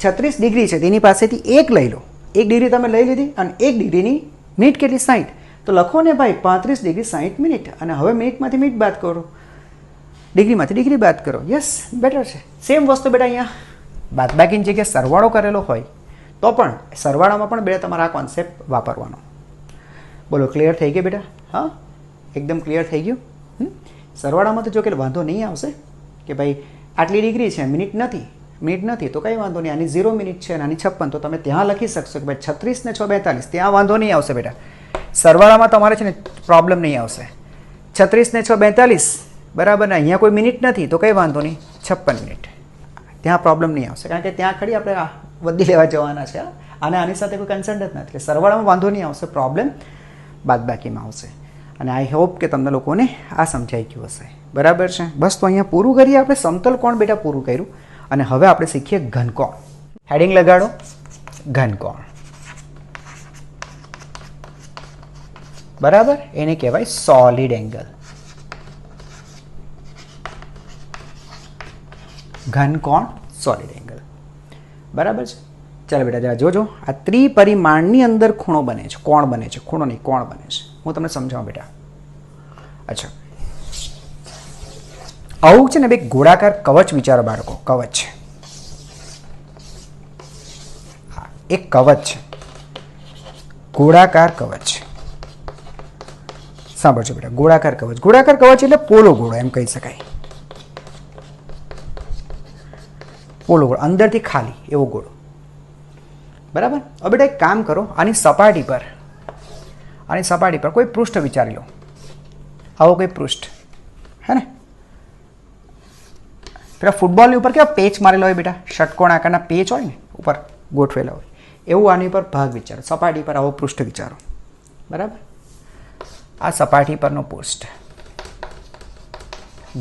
36 ડિગ્રી છે તેની પાસેથી 1 લઈ લો, 1 ડિગ્રી તમે લઈ લીધી અને 1 ડિગ્રીની મિનિટ કેટલી? 60. તો લખો ને ભાઈ 35 ડિગ્રી 60 મિનિટ, અને હવે મિનિટમાંથી મિનિટ બાદ કરો, ડિગ્રીમાંથી ડિગ્રી બાદ કરો. યસ, બેટર છે. સેમ વસ્તુ બેટા અહીંયા બાદબાકીની જગ્યાએ સરવાળો કરેલો હોય તો પણ સરવાળામાં પણ બેટા તમારા આ કોન્સેપ્ટ વાપરવાનો. બોલો, ક્લિયર થઈ ગયું બેટા? હા, એકદમ ક્લિયર થઈ ગયું. સરવાળામાં તો જો કે વાંધો નહીં આવશે કે ભાઈ આટલી ડિગ્રી છે, મિનિટ નથી તો કંઈ વાંધો નહીં. આની 0 મિનિટ છે અને આની 56, તો તમે ત્યાં લખી શકશો કે ભાઈ 36 ને 6 42, ત્યાં વાંધો નહીં આવશે બેટા. સરવાળામાં તમારે છે ને પ્રોબ્લેમ નહીં આવશે. 36 ને 6 42, બરાબર ને? અહીંયા કોઈ મિનિટ નથી તો કંઈ વાંધો નહીં, 56 મિનિટ, ત્યાં પ્રોબ્લેમ નહીં આવશે, કારણ કે ત્યાં ખરી આપણે વધી લેવા જવાના છે અને આની સાથે કોઈ કન્સર્ન જ નથી. એટલે સરવાળામાં વાંધો નહીં આવશે, પ્રોબ્લેમ બાદબાકીમાં આવશે. અને આઈ હોપ કે તમને લોકોને આ સમજાઈ ગયું હશે. બરાબર છે? બસ તો અહીંયા પૂરું કરીએ આપણે. સમતલ કોણ બેટા પૂરું કર્યું, અને હવે આપણે શીખીએ ઘનકોણ. હેડિંગ લગાડો, ઘનકોણ. બરાબર, એને કહેવાય સોલિડ એંગલ. ઘનકોણ, સોલિડ એંગલ. બરાબર છે? ચાલો બેટા જરા જોજો. આ ત્રિપરિમાણની અંદર ખૂણો બને છે, કોણ બને છે, ખૂણો નહીં કોણ બને છે. હું તમને સમજાવું બેટા. અચ્છા, આવું છે ને બે ગોળાકાર કવચ વિચારો બાળકો. કવચ, એક કવચ છે, ગોળાકાર કવચ. સાંભળજો બેટા, ગોળાકાર કવચ. ગોળાકાર કવચ એટલે પોલો ગોળો એમ કહી શકાય. પોલો ગોળો, અંદરથી ખાલી એવો ગોળો. બરાબર? હવે બેટા એક કામ કરો, આની સપાટી પર કોઈ પૃષ્ઠ વિચારી લો. આવો કોઈ પૃષ્ઠ, હે ને? પેલા ફૂટબોલની ઉપર કેવા પેચ મારેલા હોય બેટા, ષટકોણ આકારના પેચ હોય ને ઉપર ગોઠવેલા હોય, એવું આની પર ભાગ વિચારો. સપાટી પર આવો પૃષ્ઠ વિચારો. બરાબર? આ સપાટી પરનો પૃષ્ઠ,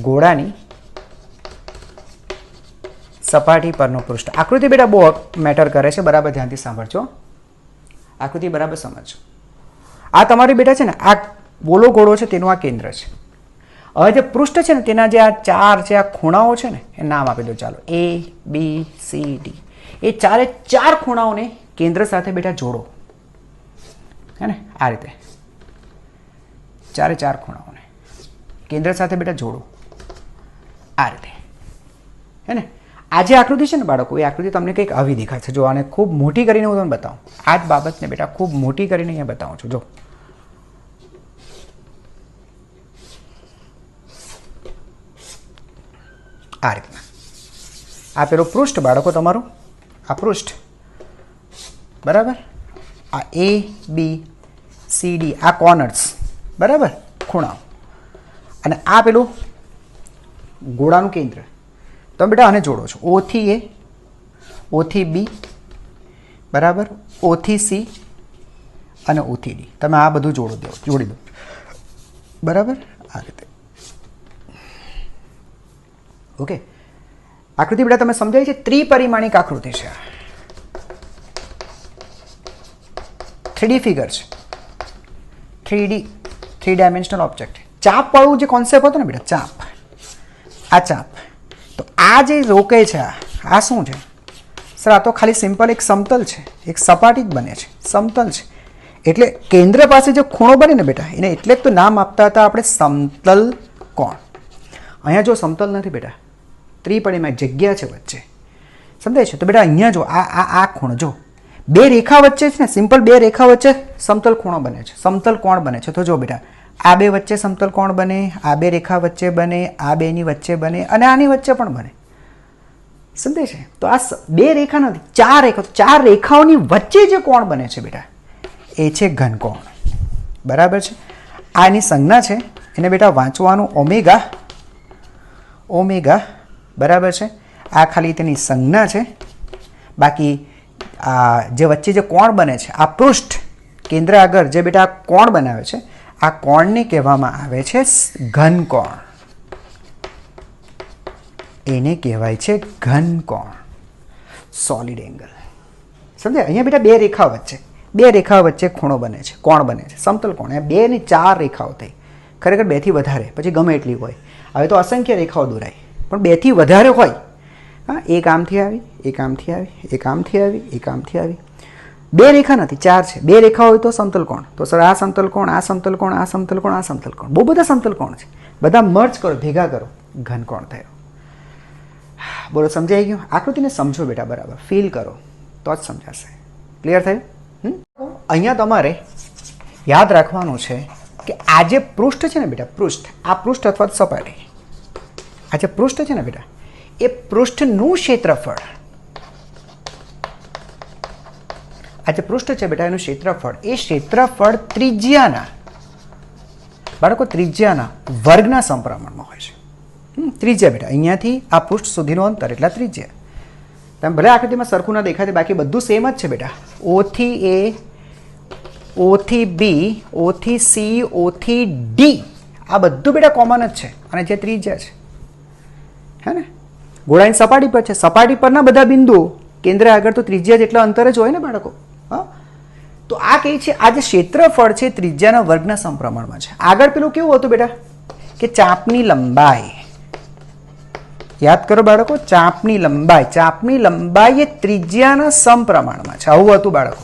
ગોળાની સપાટી પરનો પૃષ્ઠ. આકૃતિ બેટા બહુ મેટર કરે છે, બરાબર ધ્યાનથી સાંભળજો. આકૃતિ બરાબર સમજો. આ તમારી બેટા છે ને, આ બોલો ગોળો છે તેનું આ કેન્દ્ર છે. હવે જે પૃષ્ઠ છે ને તેના જે આ 4 છે, આ ખૂણાઓ છે ને, એ નામ આપી દો. ચાલો, A B C D. એ 4 ખૂણાઓને કેન્દ્ર સાથે બેટા જોડો, હે ને? આ રીતે 4 ખૂણાઓને કેન્દ્ર સાથે બેટા જોડો, આ રીતે, હે ને? આ જે આકૃતિ છે ને બાળકો, એ આકૃતિ તમને કંઈક આવી દેખાશે. જો આને ખૂબ મોટી કરીને હું તમને બતાવું. આ જ બાબતને બેટા ખૂબ મોટી કરીને અહીંયા બતાવું છું. જો આ રીતના. આ પેલો પૃષ્ઠ બાળકો તમારું, આ પૃષ્ઠ, બરાબર? આ A B C D, આ કોર્નર્સ, બરાબર, ખૂણાઓ. અને આ પેલું ગોળાનું કેન્દ્ર. તમે બેટા આને જોડો છો. O થી A, O થી B, બરાબર, O થી C અને O થી D. તમે આ બધું જોડી દો. બરાબર? આ રીતે. ઓકે, આકૃતિ બેટા તમે સમજાય છે? ત્રિપરિમાણિક આકૃતિ છે, 3D ફિગર છે, 3 ડાયમેન્શનલ ઓબ્જેક્ટ. ચાપ વાળું જે કોન્સેપ્ટ હતો ને બેટા, ચાપ, આ ચાપ. તો આ જે રોકે છે, આ શું છે સર? આ તો ખાલી સિમ્પલ એક સમતલ છે, એક સપાટી જ બને છે, સમતલ છે. એટલે કેન્દ્ર પાસે જે ખૂણો બને ને બેટા, એને એટલે જ તો નામ આપતા હતા આપણે સમતલ કોણ. અહીંયા જો સમતલ નથી બેટા, ત્રિપરિમાણ જગ્યા છે વચ્ચે, સમજાય છે? તો બેટા અહીંયા જો આ ખૂણો, જો બે રેખા વચ્ચે છે ને, સિમ્પલ બે રેખા વચ્ચે સમતલ ખૂણો બને છે, સમતલ કોણ બને છે. તો જો બેટા, આ બે વચ્ચે સમતલ કોણ બને, આ બે રેખા વચ્ચે બને, આ બેની વચ્ચે બને અને આની વચ્ચે પણ બને. સમજાય છે? તો આ બે રેખા નથી, 4 રેખા. 4 રેખાઓની વચ્ચે જે કોણ બને છે બેટા, એ છે ઘનકોણ. બરાબર છે? આની સંજ્ઞા છે, એને બેટા વાંચવાનું ઓમેગા. બરાબર છે? આ ખાલી તેની સંજ્ઞા છે. બાકી આ જે વચ્ચે જે કોણ બને છે, આ પૃષ્ઠ કેન્દ્ર આગળ જે બેટા કોણ બનાવે છે, આ કોણને કહેવામાં આવે છે ઘનકોણ. એને કહેવાય છે ઘનકોણ, સોલિડ એંગલ. સમજ્યા? અહીંયા બેટા બે રેખાઓ વચ્ચે ખૂણો બને છે, કોણ બને છે, સમતલ કોણ. અહીંયા 2 ને 4 રેખાઓ થઈ, ખરેખર 2 થી વધારે, પછી ગમે એટલી હોય. હવે તો અસંખ્ય રેખાઓ દોરાય, પણ 2 થી વધારે હોય. હા, એક આમથી આવી, એક આમથી આવી, એક આમથી આવી, એક આમથી આવી. 2 રેખા નથી, 4 છે. 2 રેખા હોય તો સમતલ કોણ. તો સર આ સમતલ કોણ, આ સમતલ કોણ, આ સમતલ કોણ, આ સમતલ કોણ, બહુ બધા સમતલ કોણ છે, બધા મર્જ કરો, ભેગા કરો, ઘનકોણ થયો. બોલો, સમજાઈ ગયું? આકૃતિને સમજો બેટા, બરાબર ફીલ કરો તો જ સમજાશે. ક્લિયર થયું? અહીંયા તમારે યાદ રાખવાનું છે કે આ જે પૃષ્ઠ છે ને બેટા, આ પૃષ્ઠ અથવા સપાટી, આ જે પૃષ્ઠ છે ને બેટા, એ પૃષ્ઠનું ક્ષેત્રફળ, આ જે પૃષ્ઠ છે બેટા એનું ક્ષેત્રફળ, એ ક્ષેત્રફળ ત્રિજ્યાના, બાળકો ત્રિજ્યાના વર્ગના સમપ્રમાણમાં હોય છે. ત્રિજ્યા બેટા, અહીંયાથી આ પૃષ્ઠ સુધીનું અંતર એટલા ત્રિજ્યા. તમે ભલે આકૃતિમાં સરખું ના દેખાય, બાકી બધું સેમ જ છે બેટા. O થી A, O થી B, O થી C, O થી D, આ બધું બેટા કોમન જ છે. અને જે ત્રિજ્યા છે, હે ને, ગોળાની સપાટી પર છે, સપાટી પરના બધા બિંદુઓ કેન્દ્ર આગળ તો ત્રિજ્યા જેટલા અંતર જ હોય ને બાળકો. હા, તો આ કઈ છે, આ જે ક્ષેત્રફળ છે ત્રિજ્યાના વર્ગના સમપ્રમાણમાં છે. આગળ પેલું કેવું હતું બેટા કે ચાપની લંબાઈ, યાદ કરો બાળકો, ચાપની લંબાઈ એ ત્રિજ્યાના સમપ્રમાણમાં છે. આવું હતું બાળકો.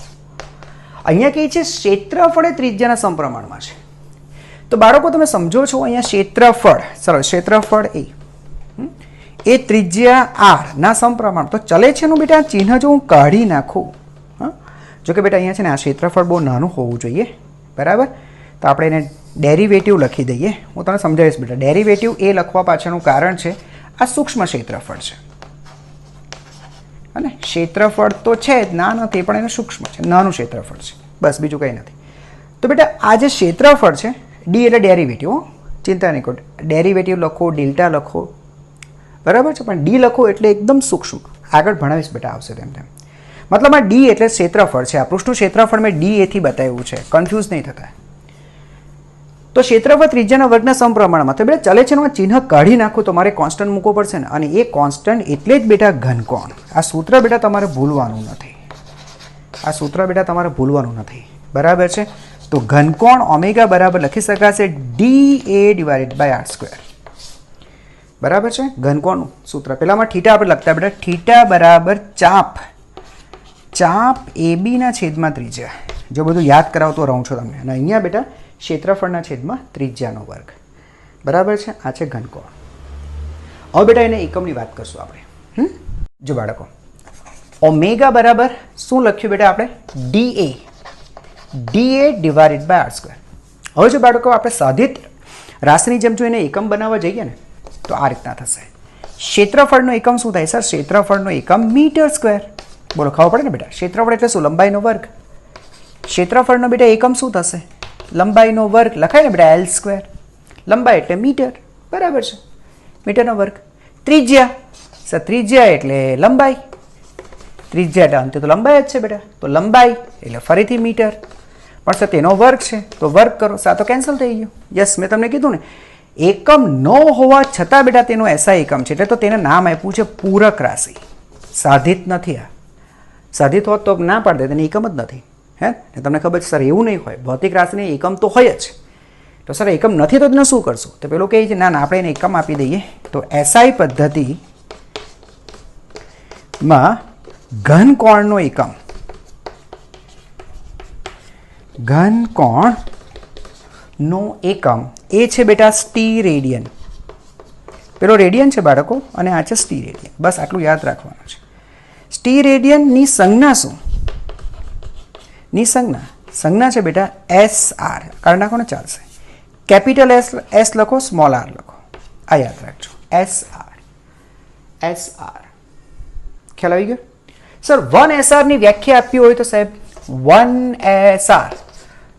અહીંયા કઈ છે, ક્ષેત્રફળ એ ત્રિજ્યાના સમપ્રમાણમાં છે. તો બાળકો તમે સમજો છો, અહીંયા ક્ષેત્રફળ, સરળ ક્ષેત્રફળ એ ત્રિજ્યા r ના સમપ્રમાણ. તો ચલે છે નું બેટા ચિહ્ન જો હું કાઢી નાખું, હા, જો કે બેટા અહીંયા છે ને આ ક્ષેત્રફળ બહુ નાનું હોવું જોઈએ, બરાબર. તો આપણે એને ડેરિવેટિવ લખી દઈએ. હું તમને સમજાવીશ બેટા. ડેરિવેટિવ એ લખવા પાછળનું કારણ છે, આ સૂક્ષ્મ ક્ષેત્રફળ છે, અને ક્ષેત્રફળ તો છે જ ના નથી, પણ એનું સૂક્ષ્મ છે, નાનું ક્ષેત્રફળ છે, બસ બીજું કંઈ નથી. તો બેટા આ જે ક્ષેત્રફળ છે, ડી એટલે ડેરિવેટિવ, ચિંતા નહીં કરો, ડેરિવેટિવ લખો, ડેલ્ટા લખો, બરાબર છે, પણ ડી લખો એટલે એકદમ સૂક્ષ્મ. આગળ ભણાવીશ બેટા, આવશે તેમ તેમ. મતલબ આ ડી એટલે ક્ષેત્રફળ છે, આ પૃષ્ઠનું ક્ષેત્રફળ મેં ડી એથી બતાવ્યું છે, કન્ફ્યુઝ નહીં થતા. તો ક્ષેત્રફળ ત્રિજ્યાના વર્ગના સમપ્રમાણમાં. તો બેટા ચલે છે એનું ચિહ્ન કાઢી નાખું તો મારે કોન્સ્ટન્ટ મૂકવો પડશે ને, અને એ કોન્સ્ટન્ટ એટલે જ બેટા ઘનકોણ. આ સૂત્ર બેટા તમારે ભૂલવાનું નથી, આ સૂત્ર બેટા તમારે ભૂલવાનું નથી, બરાબર છે. તો ઘનકોણ ઓમેગા બરાબર લખી શકાશે dA/r², બરાબર છે. ઘનકોણનું સૂત્ર પેલામાં થીટા આપણે લખતા બેટા, થીટા બરાબર ચાપ AB ના છેદમાં ત્રિજ્યા. જો બધું યાદ કરાવતો રહું છું તમને. અને અહીંયા બેટા ક્ષેત્રફળના છેદમાં ત્રિજ્યાનો વર્ગ, બરાબર છે. આ છે ઘનકોણ. હવે બેટા એને એકમની વાત કરશું આપણે. જો બાળકો, ઓમેગા બરાબર શું લખ્યું બેટા આપણે, dA/r². હવે જો બાળકો આપણે સાધિત રાશિની જેમ જો એને એકમ બનાવવા જઈએ ને, તો આ રીતના થશે. ક્ષેત્રફળનો એકમ શું થાય સર? ક્ષેત્રફળનો એકમ મીટર સ્ક્વેર. બોલો, ખબર પડે ને બેટા. ક્ષેત્રફળ એટલે શું? લંબાઈનો વર્ગ. ક્ષેત્રફળનો બેટા એકમ શું થશે? લંબાઈનો વર્ગ. લખાય ને બેટા L². લંબાઈ એટલે મીટર, બરાબર છે, મીટરનો વર્ગ. ત્રિજ્યા સર, ત્રિજ્યા એટલે લંબાઈ, ત્રિજ્યા એટલે અંતે તો લંબાઈ જ છે બેટા, તો લંબાઈ એટલે ફરીથી મીટર, પણ સર તેનો વર્ગ છે તો વર્ગ કરો. સા તો કેન્સલ થઈ ગયું. યસ, મેં તમને કીધું ને, એકમ ન હોવા છતાં બેટા તેનો એસઆઈ એકમ છે, એટલે તો તેને નામ આપ્યું છે પૂરક રાશિ. સાધિત નથી. આ સાધિત હોત તો ના પાડી દે, તેને એકમ જ નથી. હે, તમને ખબર છે સર એવું નહીં હોય, ભૌતિક રાશિને એકમ તો હોય જ. તો સર એકમ નથી તો તેને શું કરશું? તો પેલું કહે છે ના ના આપણે એને એકમ આપી દઈએ. તો એસઆઈ પદ્ધતિમાં ઘનકોણનો એકમ, ઘનકોણનો એકમ એ છે બેટા સ્ટીરેડિયન. પેલો રેડિયન છે બાળકો, અને આ છે સ્ટીરેડિયન. બસ આટલું યાદ રાખવાનું છે. સ્ટીરેડિયનની સંજ્ઞા શું? ની સંજ્ઞા છે બેટા SR. કાઢી નાખો ને ચાલશે. કેપિટલ S લખો, સ્મોલ r લખો. આ યાદ રાખજો, SR. ખ્યાલ આવી ગયો સર? 1SR ની વ્યાખ્યા આપી હોય તો સાહેબ 1SR,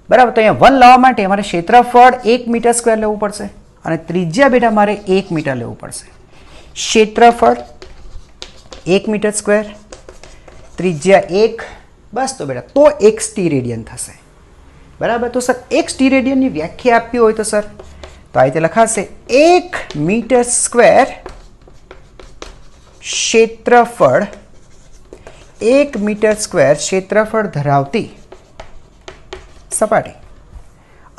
બરાબર. તો અહીંયા 1 લાવવા માટે અમારે ક્ષેત્રફળ 1 મીટર સ્ક્વેર લેવું પડશે, અને ત્રિજ્યા બેટા મારે 1 મીટર લેવું પડશે. ક્ષેત્રફળ 1 મીટર સ્ક્વેર, ત્રિજ્યા 1, બસ. તો બેટા તો 1 સ્ટીરેડિયન થશે, બરાબર. તો સર 1 સ્ટીરેડિયનની વ્યાખ્યા આપી હોય તો સર તો આ રીતે લખાશે 1 મીટર સ્ક્વેર ક્ષેત્રફળ 1 મીટર સ્ક્વેર ક્ષેત્રફળ ધરાવતી સપાટી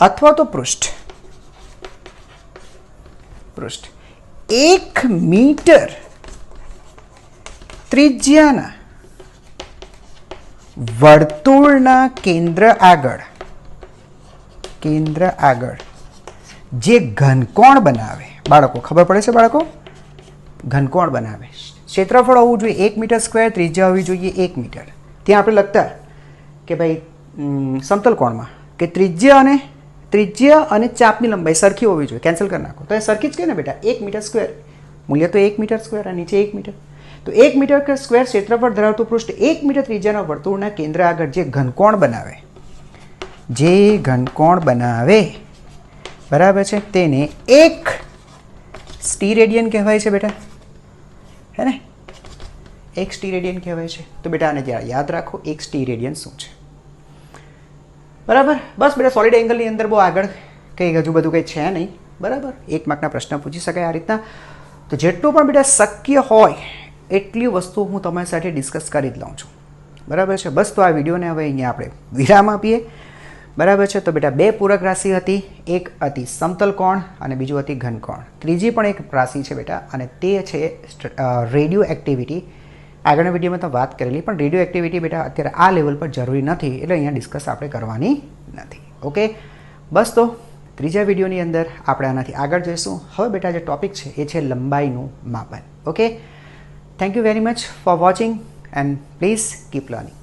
અથવા તો પૃષ્ઠ 1 મીટર ત્રિજ્યાના વર્તુળના કેન્દ્ર આગળ જે ઘનકોણ બનાવે, બાળકો ખબર પડે છે બાળકો, ઘનકોણ બનાવે, ક્ષેત્રફળ હોવું જોઈએ 1 મીટર સ્ક્વેર, ત્રિજ્યા હોવી જોઈએ 1 મીટર. ત્યાં આપણે લખતા કે ભાઈ સમતલ કોણમાં કે ત્રિજ્યા અને ચાપની લંબાઈ સરખી હોવી જોઈએ, કેન્સલ કરી નાખો તો એ સરખી જ કે ને બેટા, 1 મીટર સ્ક્વેર, મૂલ્ય તો 1 મીટર સ્ક્વેર, આ નીચે 1 મીટર, તો 1 મીટર સ્ક્વેર ક્ષેત્રફળ ધરાવતું પૃષ્ઠ 1 મીટર ત્રિજ્યાના વર્તુળના કેન્દ્ર આગળ જે ઘનકોણ બનાવે, બરાબર છે, તેને 1 સ્ટીરેડિયન કહેવાય છે બેટા, હે ને, 1 સ્ટીરેડિયન કહેવાય છે. તો બેટા આને યાદ રાખો, 1 સ્ટીરેડિયન શું છે, બરાબર. બસ બેટા સોલિડ એંગલની અંદર બહુ આગળ કંઈ હજુ બધું કંઈ છે નહીં, બરાબર. 1 માર્કના પ્રશ્ન પૂછી શકાય આ રીતના. તો જેટલું પણ બેટા શક્ય હોય એટલી વસ્તુ હું તમારી સાથે ડિસ્કસ કરી જ લઉં છું, બરાબર છે. બસ તો આ વિડીયોને હવે અહીંયા આપણે વિરામ આપીએ, બરાબર છે. તો બેટા 2 પૂરક રાશિ હતી, એક હતી સમતલ કોણ અને બીજું હતી ઘનકોણ. ત્રીજી પણ એક રાશિ છે બેટા, અને તે છે રેડિયો એક્ટિવિટી. આગળના વિડીયોમાં તો વાત કરેલી, પણ રેડિયો એક્ટિવિટી બેટા અત્યારે આ લેવલ પર જરૂરી નથી, એટલે અહીંયા ડિસ્કસ આપણે કરવાની નથી. ઓકે, બસ તો ત્રીજા વિડીયોની અંદર આપણે આનાથી આગળ જઈશું. હવે બેટા જે ટોપિક છે એ છે લંબાઈનું માપન. Okay, thank you very much for watching and please keep learning.